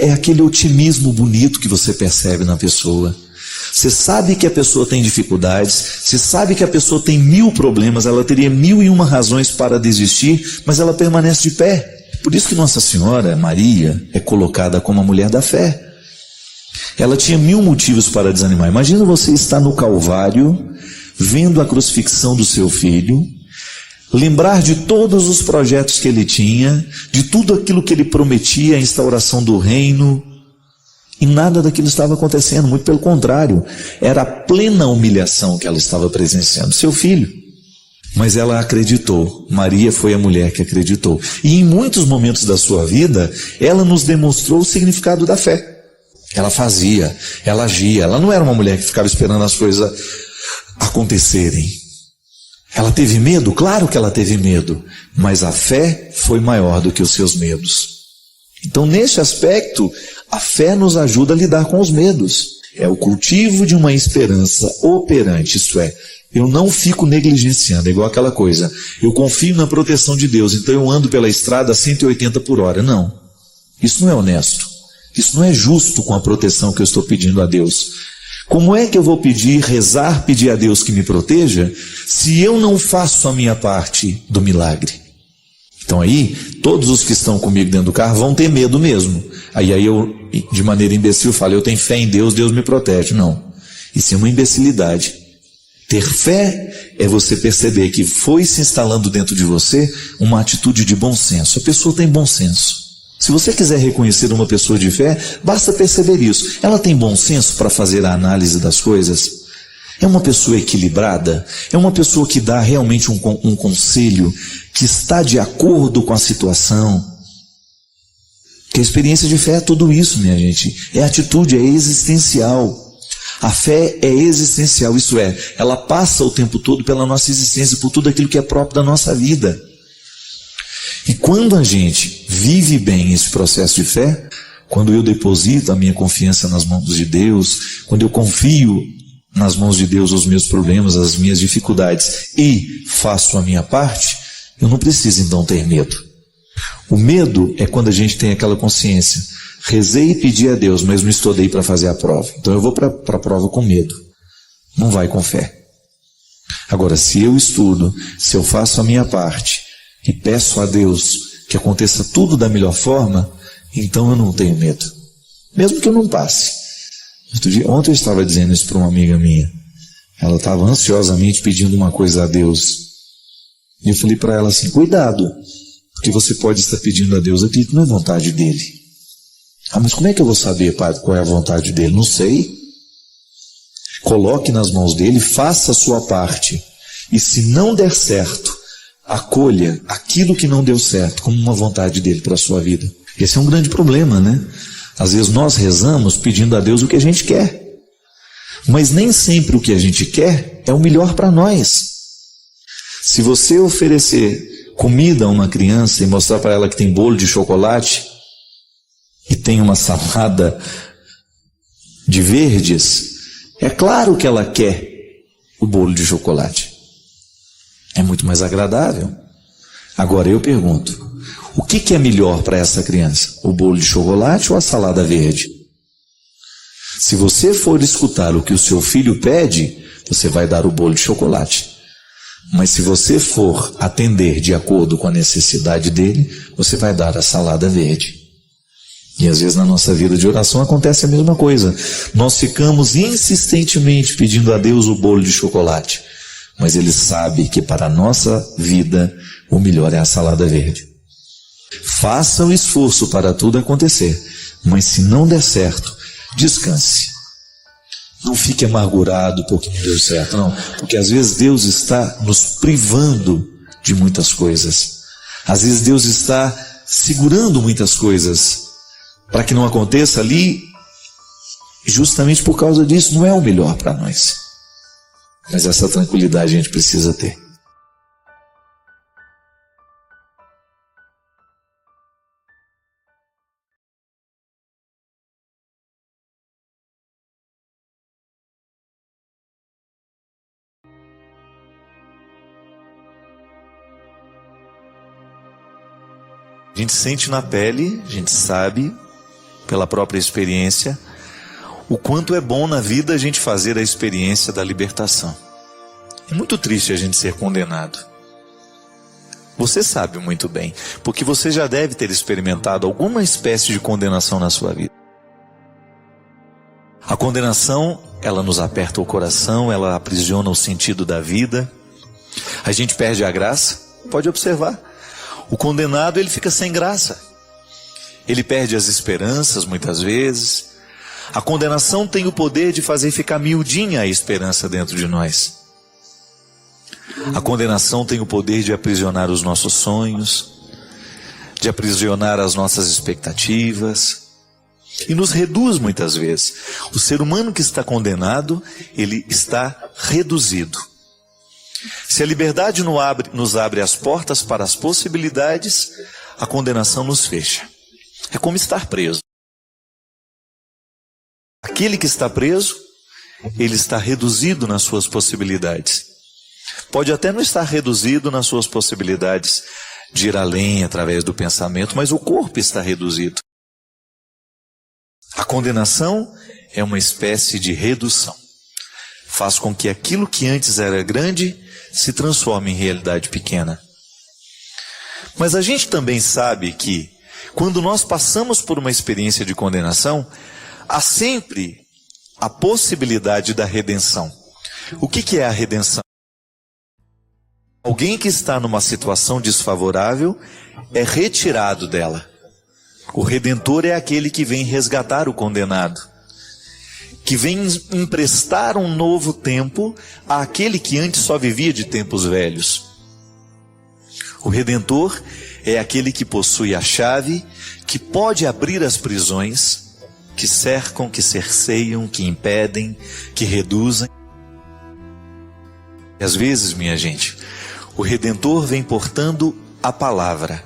É aquele otimismo bonito que você percebe na pessoa. Você sabe que a pessoa tem dificuldades, você sabe que a pessoa tem 1000 problemas, ela teria 1001 razões para desistir, mas ela permanece de pé. Por isso que Nossa Senhora Maria é colocada como a mulher da fé. Ela tinha 1000 motivos para desanimar. Imagina você estar no Calvário, vendo a crucifixão do seu filho, lembrar de todos os projetos que ele tinha, de tudo aquilo que ele prometia, a instauração do reino, e nada daquilo estava acontecendo, muito pelo contrário, era a plena humilhação que ela estava presenciando, seu filho. Mas ela acreditou, Maria foi a mulher que acreditou. E em muitos momentos da sua vida, ela nos demonstrou o significado da fé. Ela fazia, ela agia, ela não era uma mulher que ficava esperando as coisas acontecerem. Ela teve medo? Claro que ela teve medo, mas a fé foi maior do que os seus medos. Então, nesse aspecto, a fé nos ajuda a lidar com os medos. É o cultivo de uma esperança operante, isto é, eu não fico negligenciando, é igual aquela coisa, eu confio na proteção de Deus, então eu ando pela estrada a 180 por hora. Não, isso não é honesto, isso não é justo com a proteção que eu estou pedindo a Deus. Como é que eu vou rezar, pedir a Deus que me proteja, se eu não faço a minha parte do milagre? Então aí, todos os que estão comigo dentro do carro vão ter medo mesmo. Aí eu, de maneira imbecil, falo, eu tenho fé em Deus, Deus me protege. Não, isso é uma imbecilidade. Ter fé é você perceber que foi se instalando dentro de você uma atitude de bom senso. A pessoa tem bom senso. Se você quiser reconhecer uma pessoa de fé, basta perceber isso. Ela tem bom senso para fazer a análise das coisas? É uma pessoa equilibrada? É uma pessoa que dá realmente um conselho que está de acordo com a situação? Porque a experiência de fé é tudo isso, minha gente. É atitude, é existencial. A fé é existencial, isso é, ela passa o tempo todo pela nossa existência, por tudo aquilo que é próprio da nossa vida. E quando a gente vive bem esse processo de fé, quando eu deposito a minha confiança nas mãos de Deus, quando eu confio nas mãos de Deus os meus problemas, as minhas dificuldades e faço a minha parte, eu não preciso então ter medo. O medo é quando a gente tem aquela consciência, rezei e pedi a Deus, mas não estudei para fazer a prova. Então eu vou para a prova com medo, não vai com fé. Agora, se eu estudo, se eu faço a minha parte, e peço a Deus que aconteça tudo da melhor forma, então eu não tenho medo. Mesmo que eu não passe. Ontem eu estava dizendo isso para uma amiga minha. Ela estava ansiosamente pedindo uma coisa a Deus. E eu falei para ela assim, cuidado, porque você pode estar pedindo a Deus aquilo que não é vontade dele. Ah, mas como é que eu vou saber, padre, qual é a vontade dele? Não sei. Coloque nas mãos dele, faça a sua parte. E se não der certo, acolha aquilo que não deu certo como uma vontade dele para a sua vida. Esse é um grande problema, né? Às vezes nós rezamos pedindo a Deus o que a gente quer. Mas nem sempre o que a gente quer é o melhor para nós. Se você oferecer comida a uma criança e mostrar para ela que tem bolo de chocolate e tem uma salada de verdes, é claro que ela quer o bolo de chocolate. É muito mais agradável. Agora eu pergunto, o que é melhor para essa criança? O bolo de chocolate ou a salada verde? Se você for escutar o que o seu filho pede, você vai dar o bolo de chocolate. Mas se você for atender de acordo com a necessidade dele, você vai dar a salada verde. E às vezes na nossa vida de oração acontece a mesma coisa. Nós ficamos insistentemente pedindo a Deus o bolo de chocolate. Mas ele sabe que para a nossa vida o melhor é a salada verde. Faça o esforço para tudo acontecer, mas se não der certo, descanse. Não fique amargurado porque não deu certo, não. Porque às vezes Deus está nos privando de muitas coisas. Às vezes Deus está segurando muitas coisas para que não aconteça ali. E justamente por causa disso não é o melhor para nós. Mas essa tranquilidade a gente precisa ter. A gente sente na pele, a gente sabe, pela própria experiência, o quanto é bom na vida a gente fazer a experiência da libertação. É muito triste a gente ser condenado. Você sabe muito bem, porque você já deve ter experimentado alguma espécie de condenação na sua vida. A condenação, ela nos aperta o coração, ela aprisiona o sentido da vida. A gente perde a graça. Pode observar. O condenado, ele fica sem graça. Ele perde as esperanças muitas vezes. A condenação tem o poder de fazer ficar miudinha a esperança dentro de nós. A condenação tem o poder de aprisionar os nossos sonhos, de aprisionar as nossas expectativas, e nos reduz muitas vezes. O ser humano que está condenado, ele está reduzido. Se a liberdade nos abre as portas para as possibilidades, a condenação nos fecha. É como estar preso. Aquele que está preso, ele está reduzido nas suas possibilidades. Pode até não estar reduzido nas suas possibilidades de ir além através do pensamento, mas o corpo está reduzido. A condenação é uma espécie de redução. Faz com que aquilo que antes era grande se transforme em realidade pequena. Mas a gente também sabe que, quando nós passamos por uma experiência de condenação, há sempre a possibilidade da redenção. O que é a redenção? Alguém que está numa situação desfavorável é retirado dela. O Redentor é aquele que vem resgatar o condenado, que vem emprestar um novo tempo àquele que antes só vivia de tempos velhos. O Redentor é aquele que possui a chave, que pode abrir as prisões, que cercam, que cerceiam, que impedem, que reduzem. E às vezes, minha gente, o Redentor vem portando a palavra.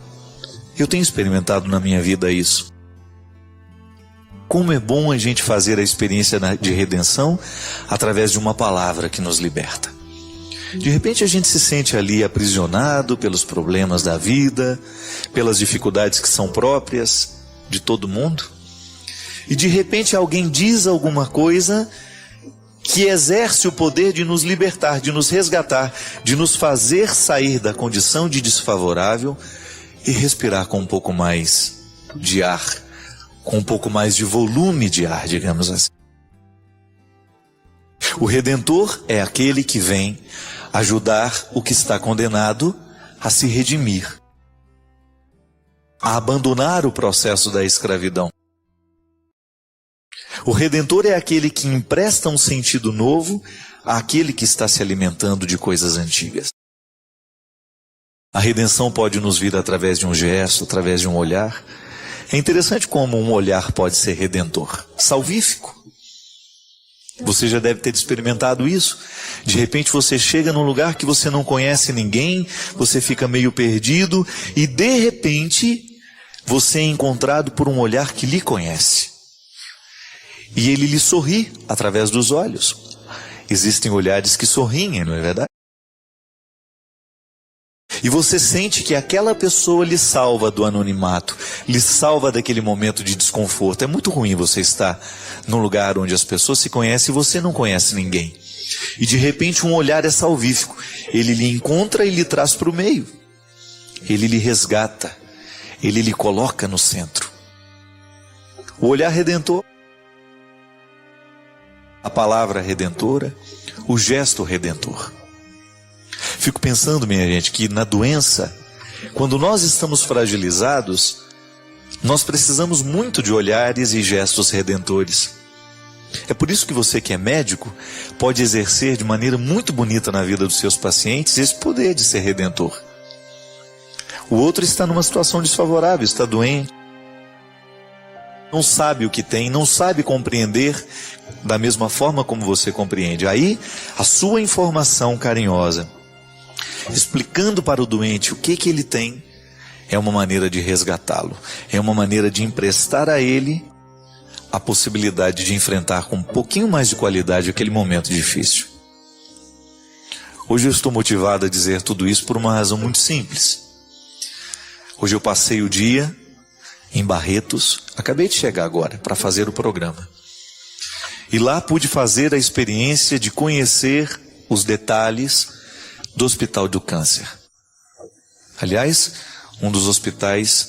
Eu tenho experimentado na minha vida isso. Como é bom a gente fazer a experiência de redenção através de uma palavra que nos liberta. De repente a gente se sente ali aprisionado pelos problemas da vida, pelas dificuldades que são próprias de todo mundo. E de repente alguém diz alguma coisa que exerce o poder de nos libertar, de nos resgatar, de nos fazer sair da condição de desfavorável e respirar com um pouco mais de ar, com um pouco mais de volume de ar, digamos assim. O Redentor é aquele que vem ajudar o que está condenado a se redimir, a abandonar o processo da escravidão. O Redentor é aquele que empresta um sentido novo àquele que está se alimentando de coisas antigas. A redenção pode nos vir através de um gesto, através de um olhar. É interessante como um olhar pode ser redentor, salvífico. Você já deve ter experimentado isso. De repente você chega num lugar que você não conhece ninguém, você fica meio perdido e de repente você é encontrado por um olhar que lhe conhece. E ele lhe sorri através dos olhos. Existem olhares que sorriem, não é verdade? E você sente que aquela pessoa lhe salva do anonimato, lhe salva daquele momento de desconforto. É muito ruim você estar num lugar onde as pessoas se conhecem e você não conhece ninguém. E de repente um olhar é salvífico. Ele lhe encontra e lhe traz para o meio. Ele lhe resgata. Ele lhe coloca no centro. O olhar redentor, a palavra redentora, o gesto redentor. Fico pensando, minha gente, que na doença, quando nós estamos fragilizados, nós precisamos muito de olhares e gestos redentores. É por isso que você que é médico pode exercer de maneira muito bonita na vida dos seus pacientes esse poder de ser redentor. O outro está numa situação desfavorável, está doente, não sabe o que tem, não sabe compreender da mesma forma como você compreende. Aí, a sua informação carinhosa, explicando para o doente o que ele tem, é uma maneira de resgatá-lo, é uma maneira de emprestar a ele a possibilidade de enfrentar com um pouquinho mais de qualidade aquele momento difícil. Hoje eu estou motivado a dizer tudo isso por uma razão muito simples. Hoje eu passei o dia em Barretos, acabei de chegar agora para fazer o programa. E lá pude fazer a experiência de conhecer os detalhes do Hospital do Câncer. Aliás, um dos hospitais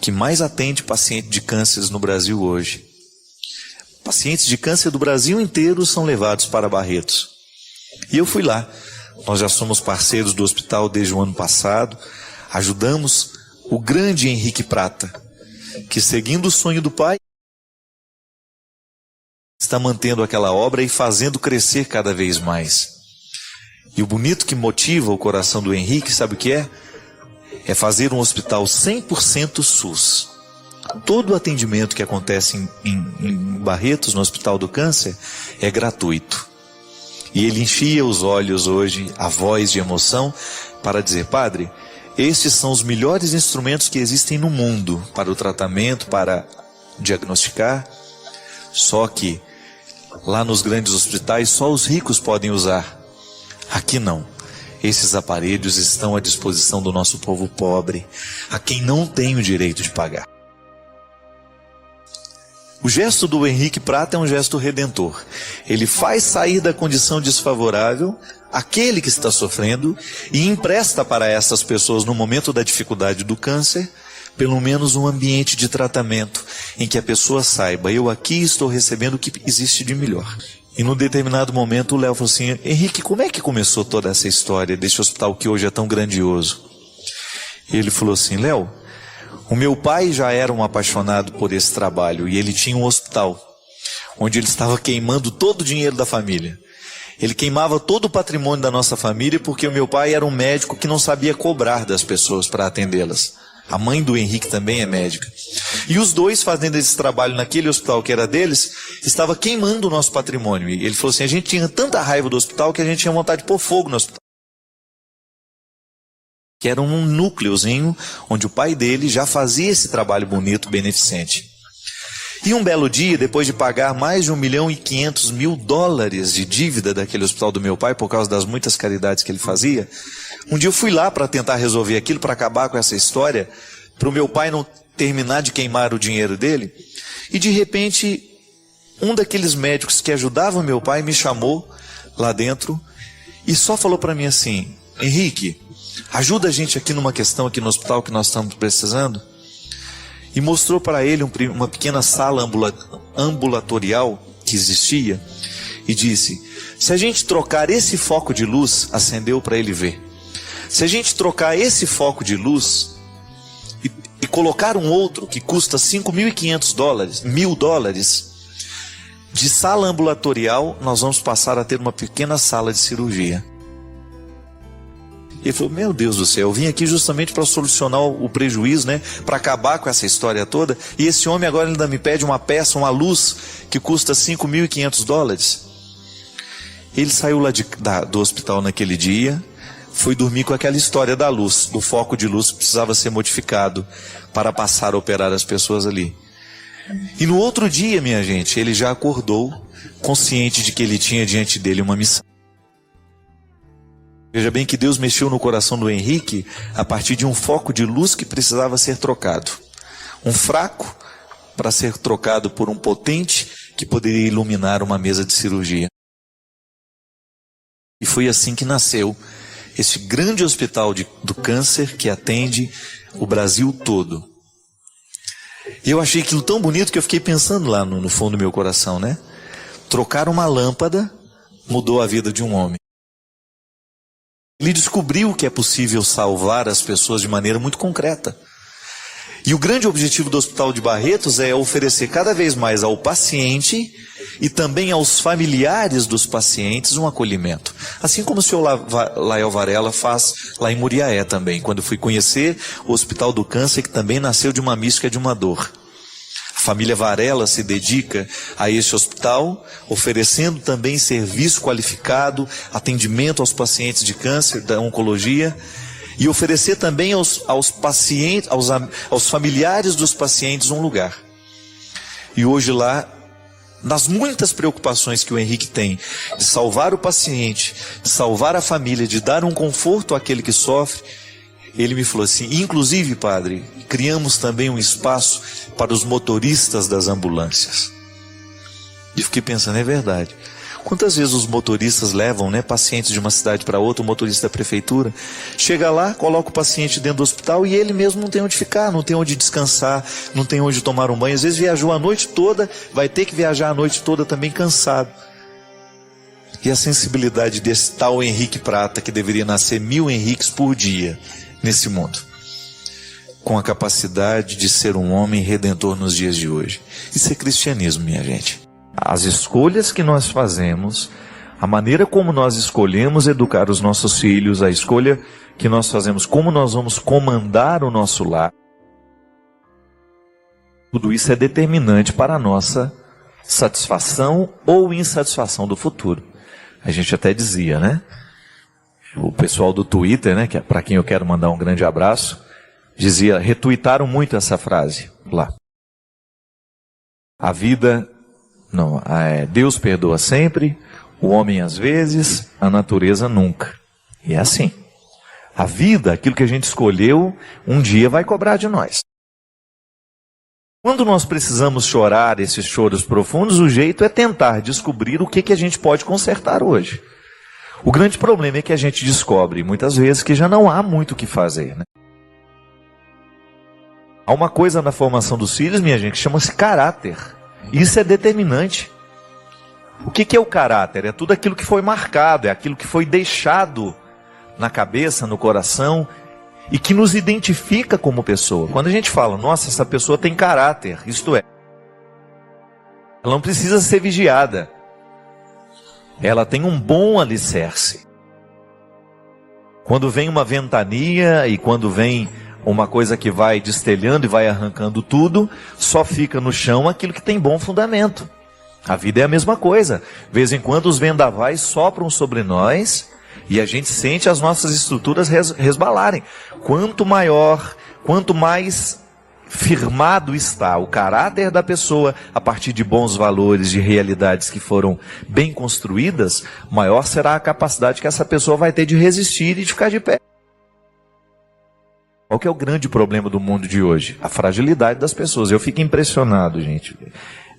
que mais atende paciente de cânceres no Brasil hoje. Pacientes de câncer do Brasil inteiro são levados para Barretos. E eu fui lá. Nós já somos parceiros do hospital desde o ano passado. Ajudamos o grande Henrique Prata, que, seguindo o sonho do pai, está mantendo aquela obra e fazendo crescer cada vez mais. E o bonito que motiva o coração do Henrique, sabe o que é? É fazer um hospital 100% SUS. Todo o atendimento que acontece em Barretos, no Hospital do Câncer, é gratuito. E ele enchia os olhos hoje, a voz de emoção, para dizer: padre, estes são os melhores instrumentos que existem no mundo para o tratamento, para diagnosticar. Só que lá nos grandes hospitais só os ricos podem usar. Aqui não. Esses aparelhos estão à disposição do nosso povo pobre, a quem não tem o direito de pagar. O gesto do Henrique Prata é um gesto redentor. Ele faz sair da condição desfavorável aquele que está sofrendo e empresta para essas pessoas, no momento da dificuldade do câncer, pelo menos um ambiente de tratamento em que a pessoa saiba: eu aqui estou recebendo o que existe de melhor. E num determinado momento o Léo falou assim: Henrique, como é que começou toda essa história desse hospital que hoje é tão grandioso? E ele falou assim: Léo, o meu pai já era um apaixonado por esse trabalho e ele tinha um hospital onde ele estava queimando todo o dinheiro da família. Ele queimava todo o patrimônio da nossa família porque o meu pai era um médico que não sabia cobrar das pessoas para atendê-las. A mãe do Henrique também é médica. E os dois, fazendo esse trabalho naquele hospital que era deles, estava queimando o nosso patrimônio. E ele falou assim: a gente tinha tanta raiva do hospital que a gente tinha vontade de pôr fogo no hospital. Que era um núcleozinho onde o pai dele já fazia esse trabalho bonito, beneficente. E um belo dia, depois de pagar mais de $1.500.000 de dívida daquele hospital do meu pai, por causa das muitas caridades que ele fazia, um dia eu fui lá para tentar resolver aquilo, para acabar com essa história, para o meu pai não terminar de queimar o dinheiro dele. E de repente, um daqueles médicos que ajudavam meu pai me chamou lá dentro e só falou para mim assim: Henrique, ajuda a gente aqui numa questão aqui no hospital que nós estamos precisando. E mostrou para ele uma pequena sala ambulatorial que existia e disse: se a gente trocar esse foco de luz, acendeu para ele ver, se a gente trocar esse foco de luz e colocar um outro que custa $5.500 de sala ambulatorial, nós vamos passar a ter uma pequena sala de cirurgia. Ele falou: meu Deus do céu, eu vim aqui justamente para solucionar o prejuízo, né? Para acabar com essa história toda. E esse homem agora ainda me pede uma peça, uma luz, que custa $5.500. Ele saiu lá do hospital naquele dia, foi dormir com aquela história da luz, do foco de luz que precisava ser modificado para passar a operar as pessoas ali. E no outro dia, minha gente, ele já acordou, consciente de que ele tinha diante dele uma missão. Veja bem que Deus mexeu no coração do Henrique a partir de um foco de luz que precisava ser trocado. Um fraco para ser trocado por um potente que poderia iluminar uma mesa de cirurgia. E foi assim que nasceu esse grande hospital do câncer que atende o Brasil todo. E eu achei aquilo tão bonito que eu fiquei pensando lá no fundo do meu coração, né? Trocar uma lâmpada mudou a vida de um homem. Ele descobriu que é possível salvar as pessoas de maneira muito concreta. E o grande objetivo do Hospital de Barretos é oferecer cada vez mais ao paciente e também aos familiares dos pacientes um acolhimento. Assim como o senhor Lael Varela faz lá em Muriaé também, quando fui conhecer o Hospital do Câncer, que também nasceu de uma mística de uma dor. A família Varela se dedica a esse hospital, oferecendo também serviço qualificado, atendimento aos pacientes de câncer, da oncologia, e oferecer também aos pacientes, aos familiares dos pacientes um lugar. E hoje lá, nas muitas preocupações que o Henrique tem, de salvar o paciente, de salvar a família, de dar um conforto àquele que sofre, ele me falou assim: inclusive, padre, criamos também um espaço para os motoristas das ambulâncias. E fiquei pensando, é verdade. Quantas vezes os motoristas levam, né, pacientes de uma cidade para outra, o motorista da prefeitura, chega lá, coloca o paciente dentro do hospital e ele mesmo não tem onde ficar, não tem onde descansar, não tem onde tomar um banho. Às vezes viajou a noite toda, vai ter que viajar a noite toda também cansado. E a sensibilidade desse tal Henrique Prata, que deveria nascer 1000 Henriques por dia nesse mundo, com a capacidade de ser um homem redentor nos dias de hoje. Isso é cristianismo, minha gente. As escolhas que nós fazemos, a maneira como nós escolhemos educar os nossos filhos, a escolha que nós fazemos, como nós vamos comandar o nosso lar, tudo isso é determinante para a nossa satisfação ou insatisfação do futuro. A gente até dizia, né? O pessoal do Twitter, né, que é para quem eu quero mandar um grande abraço, dizia, retuitaram muito essa frase lá. A vida, não, Deus perdoa sempre, o homem às vezes, a natureza nunca. E é assim. A vida, aquilo que a gente escolheu, um dia vai cobrar de nós. Quando nós precisamos chorar esses choros profundos, o jeito é tentar descobrir o que a gente pode consertar hoje. O grande problema é que a gente descobre, muitas vezes, que já não há muito o que fazer, né? Há uma coisa na formação dos filhos, minha gente, que chama-se caráter. Isso é determinante. O que é o caráter? É tudo aquilo que foi marcado, é aquilo que foi deixado na cabeça, no coração, e que nos identifica como pessoa. Quando a gente fala, nossa, essa pessoa tem caráter, isto é, ela não precisa ser vigiada. Ela tem um bom alicerce. Quando vem uma ventania e quando vem uma coisa que vai destelhando e vai arrancando tudo, só fica no chão aquilo que tem bom fundamento. A vida é a mesma coisa. De vez em quando os vendavais sopram sobre nós e a gente sente as nossas estruturas resbalarem. Quanto maior, quanto mais firmado está o caráter da pessoa a partir de bons valores, de realidades que foram bem construídas, maior será a capacidade que essa pessoa vai ter de resistir e de ficar de pé. Qual que é o grande problema do mundo de hoje? A fragilidade das pessoas. Eu fico impressionado, gente.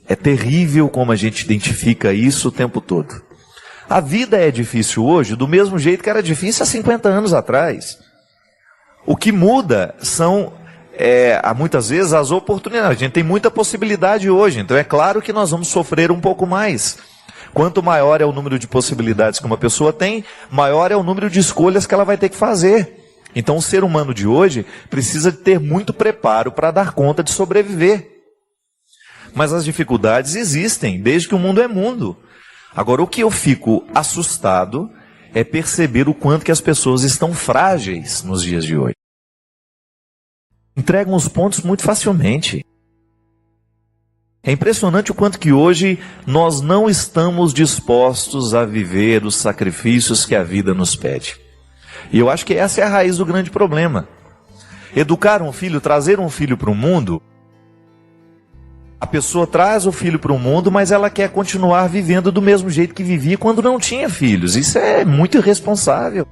É terrível como a gente identifica isso o tempo todo. A vida é difícil hoje do mesmo jeito que era difícil há 50 anos atrás. O que muda são, muitas vezes, as oportunidades. A gente tem muita possibilidade hoje, então é claro que nós vamos sofrer um pouco mais. Quanto maior é o número de possibilidades que uma pessoa tem, maior é o número de escolhas que ela vai ter que fazer. Então o ser humano de hoje precisa ter muito preparo para dar conta de sobreviver. Mas as dificuldades existem, desde que o mundo é mundo. Agora, o que eu fico assustado é perceber o quanto que as pessoas estão frágeis nos dias de hoje. Entregam os pontos muito facilmente. É impressionante o quanto que hoje nós não estamos dispostos a viver os sacrifícios que a vida nos pede. E eu acho que essa é a raiz do grande problema. Educar um filho, trazer um filho para o mundo, a pessoa traz o filho para o mundo, mas ela quer continuar vivendo do mesmo jeito que vivia quando não tinha filhos. Isso é muito irresponsável.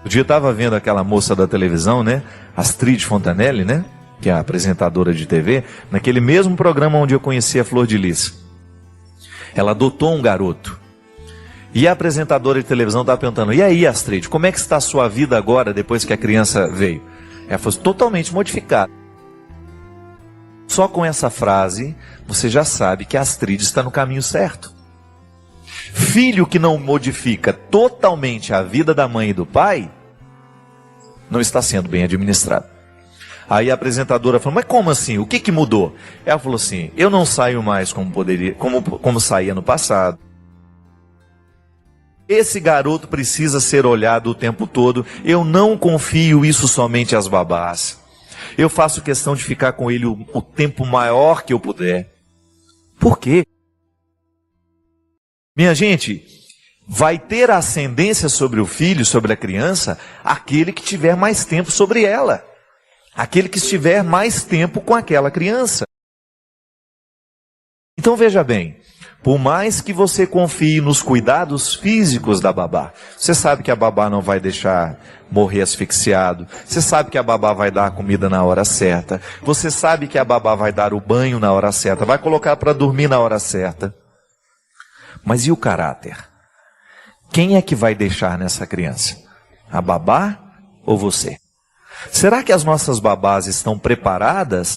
Um dia eu estava vendo aquela moça da televisão, né? Astrid Fontanelli, né? Que é a apresentadora de TV, naquele mesmo programa onde eu conheci a Flor de Lis. Ela adotou um garoto. E a apresentadora de televisão estava perguntando, e aí, Astrid, como é que está a sua vida agora, depois que a criança veio? Ela falou, totalmente modificada. Só com essa frase, você já sabe que a Astrid está no caminho certo. Filho que não modifica totalmente a vida da mãe e do pai, não está sendo bem administrado. Aí a apresentadora falou, mas como assim? O que mudou? Ela falou assim, eu não saio mais como saía no passado. Esse garoto precisa ser olhado o tempo todo. Eu não confio isso somente às babás. Eu faço questão de ficar com ele o tempo maior que eu puder. Por quê? Minha gente, vai ter ascendência sobre o filho, sobre a criança, aquele que tiver mais tempo sobre ela. Aquele que estiver mais tempo com aquela criança. Então veja bem, por mais que você confie nos cuidados físicos da babá, você sabe que a babá não vai deixar morrer asfixiado, você sabe que a babá vai dar a comida na hora certa, você sabe que a babá vai dar o banho na hora certa, vai colocar para dormir na hora certa. Mas e o caráter? Quem é que vai deixar nessa criança? A babá ou você? Será que as nossas babás estão preparadas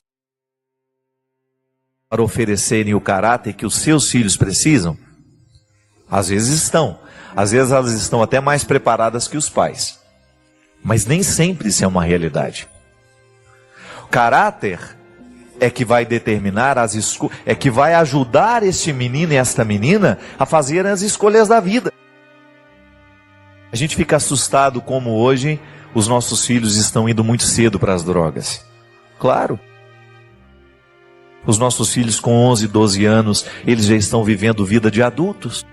para oferecerem o caráter que os seus filhos precisam? Às vezes estão. Às vezes elas estão até mais preparadas que os pais. Mas nem sempre isso é uma realidade. O caráter é que vai determinar é que vai ajudar este menino e esta menina a fazer as escolhas da vida. A gente fica assustado como hoje os nossos filhos estão indo muito cedo para as drogas. Claro. Os nossos filhos com 11, 12 anos, eles já estão vivendo vida de adultos.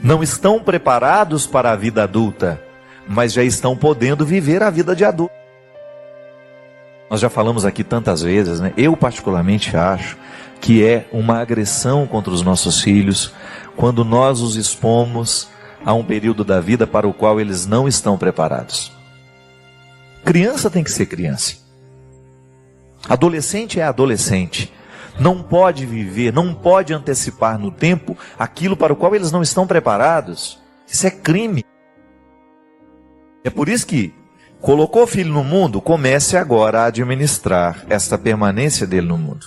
Não estão preparados para a vida adulta, mas já estão podendo viver a vida de adulto. Nós já falamos aqui tantas vezes, né? Eu particularmente acho que é uma agressão contra os nossos filhos quando nós os expomos a um período da vida para o qual eles não estão preparados. Criança tem que ser criança. Adolescente é adolescente. Não pode viver, não pode antecipar no tempo aquilo para o qual eles não estão preparados. Isso é crime. É por isso que colocou o filho no mundo, comece agora a administrar esta permanência dele no mundo.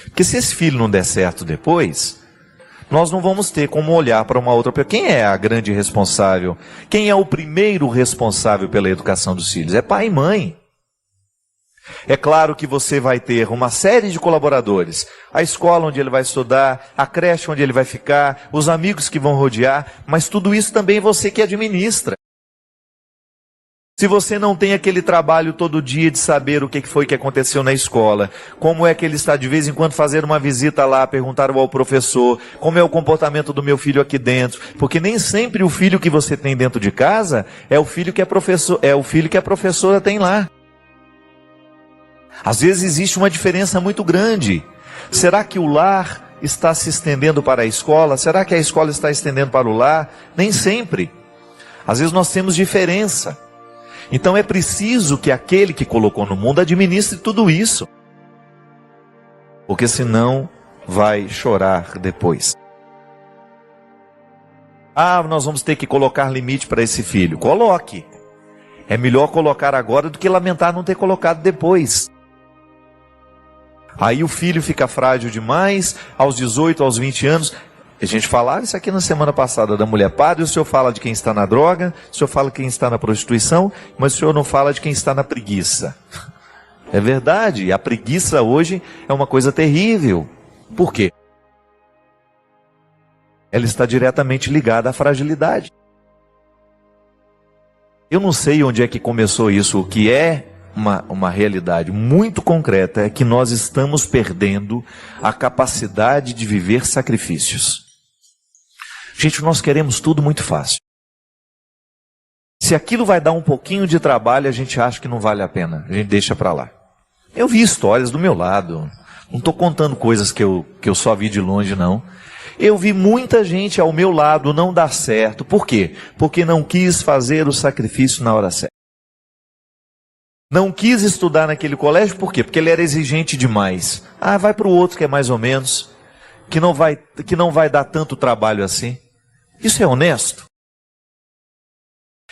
Porque se esse filho não der certo depois, nós não vamos ter como olhar para uma outra pessoa. Quem é a grande responsável? Quem é o primeiro responsável pela educação dos filhos? É pai e mãe. É claro que você vai ter uma série de colaboradores. A escola onde ele vai estudar, a creche onde ele vai ficar, os amigos que vão rodear, mas tudo isso também você que administra. Se você não tem aquele trabalho todo dia de saber o que foi que aconteceu na escola, como é que ele está de vez em quando fazer uma visita lá, perguntar ao professor, como é o comportamento do meu filho aqui dentro, porque nem sempre o filho que você tem dentro de casa é o filho que a professora tem lá. Às vezes existe uma diferença muito grande. Será que o lar está se estendendo para a escola? Será que a escola está estendendo para o lar? Nem sempre. Às vezes nós temos diferença. Então é preciso que aquele que colocou no mundo administre tudo isso. Porque senão vai chorar depois. Ah, nós vamos ter que colocar limite para esse filho. Coloque. É melhor colocar agora do que lamentar não ter colocado depois. Aí o filho fica frágil demais, aos 18, aos 20 anos. A gente falava isso aqui na semana passada da mulher. Padre, o senhor fala de quem está na droga, o senhor fala de quem está na prostituição, mas o senhor não fala de quem está na preguiça. É verdade, a preguiça hoje é uma coisa terrível. Por quê? Ela está diretamente ligada à fragilidade. Eu não sei onde é que começou isso, o que é uma realidade muito concreta é que nós estamos perdendo a capacidade de viver sacrifícios. Gente, nós queremos tudo muito fácil. Se aquilo vai dar um pouquinho de trabalho, a gente acha que não vale a pena. A gente deixa para lá. Eu vi histórias do meu lado. Não estou contando coisas que eu só vi de longe, não. Eu vi muita gente ao meu lado não dar certo. Por quê? Porque não quis fazer o sacrifício na hora certa. Não quis estudar naquele colégio, por quê? Porque ele era exigente demais. Ah, vai para o outro que é mais ou menos, que não vai dar tanto trabalho assim. Isso é honesto?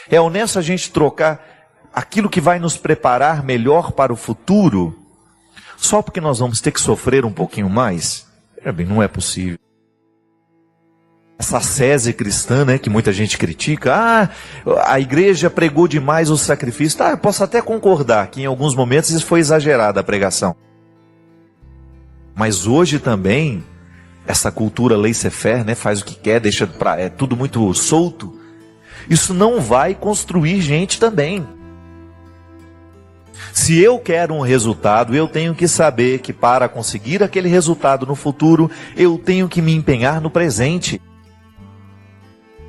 É honesto a gente trocar aquilo que vai nos preparar melhor para o futuro, só porque nós vamos ter que sofrer um pouquinho mais? Não é possível. Essa sese cristã, né, que muita gente critica, a igreja pregou demais o sacrifício. Eu posso até concordar que em alguns momentos isso foi exagerada a pregação. Mas hoje também, essa cultura laissez-faire, né, faz o que quer, é tudo muito solto. Isso não vai construir gente também. Se eu quero um resultado, eu tenho que saber que para conseguir aquele resultado no futuro, eu tenho que me empenhar no presente.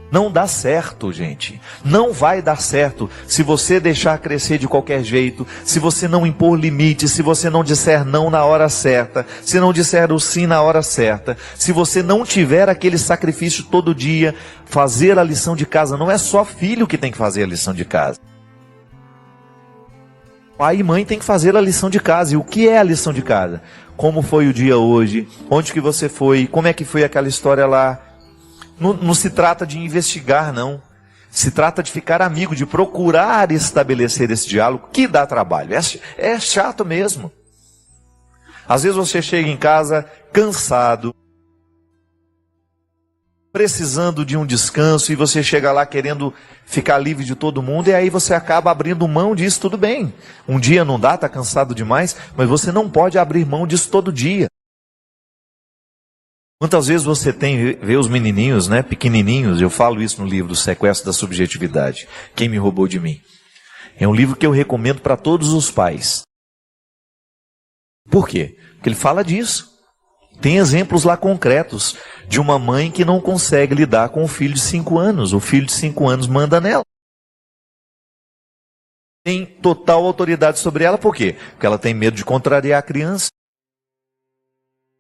Não dá certo, gente. Não vai dar certo se você deixar crescer de qualquer jeito, se você não impor limites, se você não disser não na hora certa, se não disser o sim na hora certa, se você não tiver aquele sacrifício todo dia, fazer a lição de casa. Não é só filho que tem que fazer a lição de casa. Pai e mãe têm que fazer a lição de casa. E o que é a lição de casa? Como foi o dia hoje? Onde que você foi? Como é que foi aquela história lá? Não se trata de investigar, não. Se trata de ficar amigo, de procurar estabelecer esse diálogo, que dá trabalho. É chato mesmo. Às vezes você chega em casa cansado, precisando de um descanso, e você chega lá querendo ficar livre de todo mundo, e aí você acaba abrindo mão disso. Tudo bem. Um dia não dá, está cansado demais, mas você não pode abrir mão disso todo dia. Quantas vezes você vê os menininhos, né, pequenininhos, eu falo isso no livro do Sequestro da Subjetividade, Quem Me Roubou de Mim. É um livro que eu recomendo para todos os pais. Por quê? Porque ele fala disso. Tem exemplos lá concretos de uma mãe que não consegue lidar com o filho de 5 anos. O filho de 5 anos manda nela. Tem total autoridade sobre ela, por quê? Porque ela tem medo de contrariar a criança.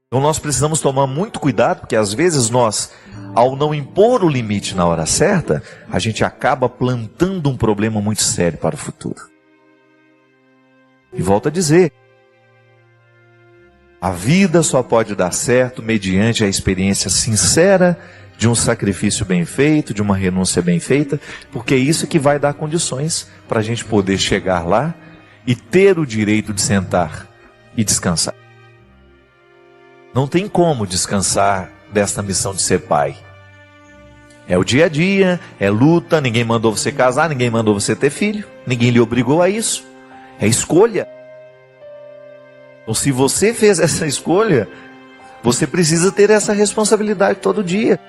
Então nós precisamos tomar muito cuidado, porque às vezes nós, ao não impor o limite na hora certa, a gente acaba plantando um problema muito sério para o futuro. E volto a dizer, a vida só pode dar certo mediante a experiência sincera de um sacrifício bem feito, de uma renúncia bem feita, porque é isso que vai dar condições para a gente poder chegar lá e ter o direito de sentar e descansar. Não tem como descansar desta missão de ser pai. É o dia a dia, é luta, ninguém mandou você casar, ninguém mandou você ter filho, ninguém lhe obrigou a isso. É escolha. Então, se você fez essa escolha, você precisa ter essa responsabilidade todo dia.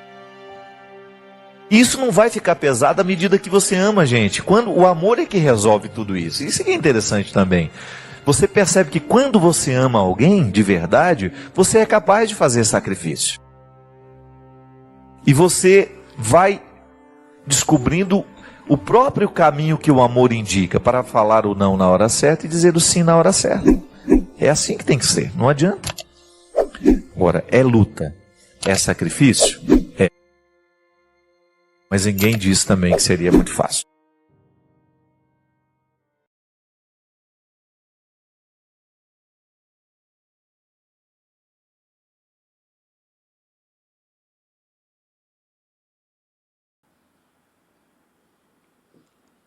Isso não vai ficar pesado à medida que você ama, gente. Quando o amor é que resolve tudo isso. Isso que é interessante também. Você percebe que quando você ama alguém de verdade, você é capaz de fazer sacrifício. E você vai descobrindo o próprio caminho que o amor indica para falar o não na hora certa e dizer o sim na hora certa. É assim que tem que ser, não adianta. Agora, é luta, é sacrifício? É. Mas ninguém diz também que seria muito fácil.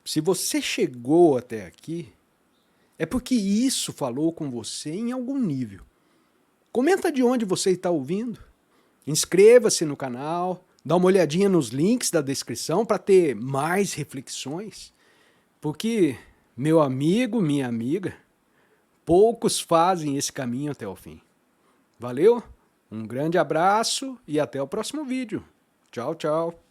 Se você chegou até aqui, é porque isso falou com você em algum nível. Comenta de onde você está ouvindo. Inscreva-se no canal, dá uma olhadinha nos links da descrição para ter mais reflexões. Porque, meu amigo, minha amiga, poucos fazem esse caminho até o fim. Valeu? Um grande abraço e até o próximo vídeo. Tchau, tchau.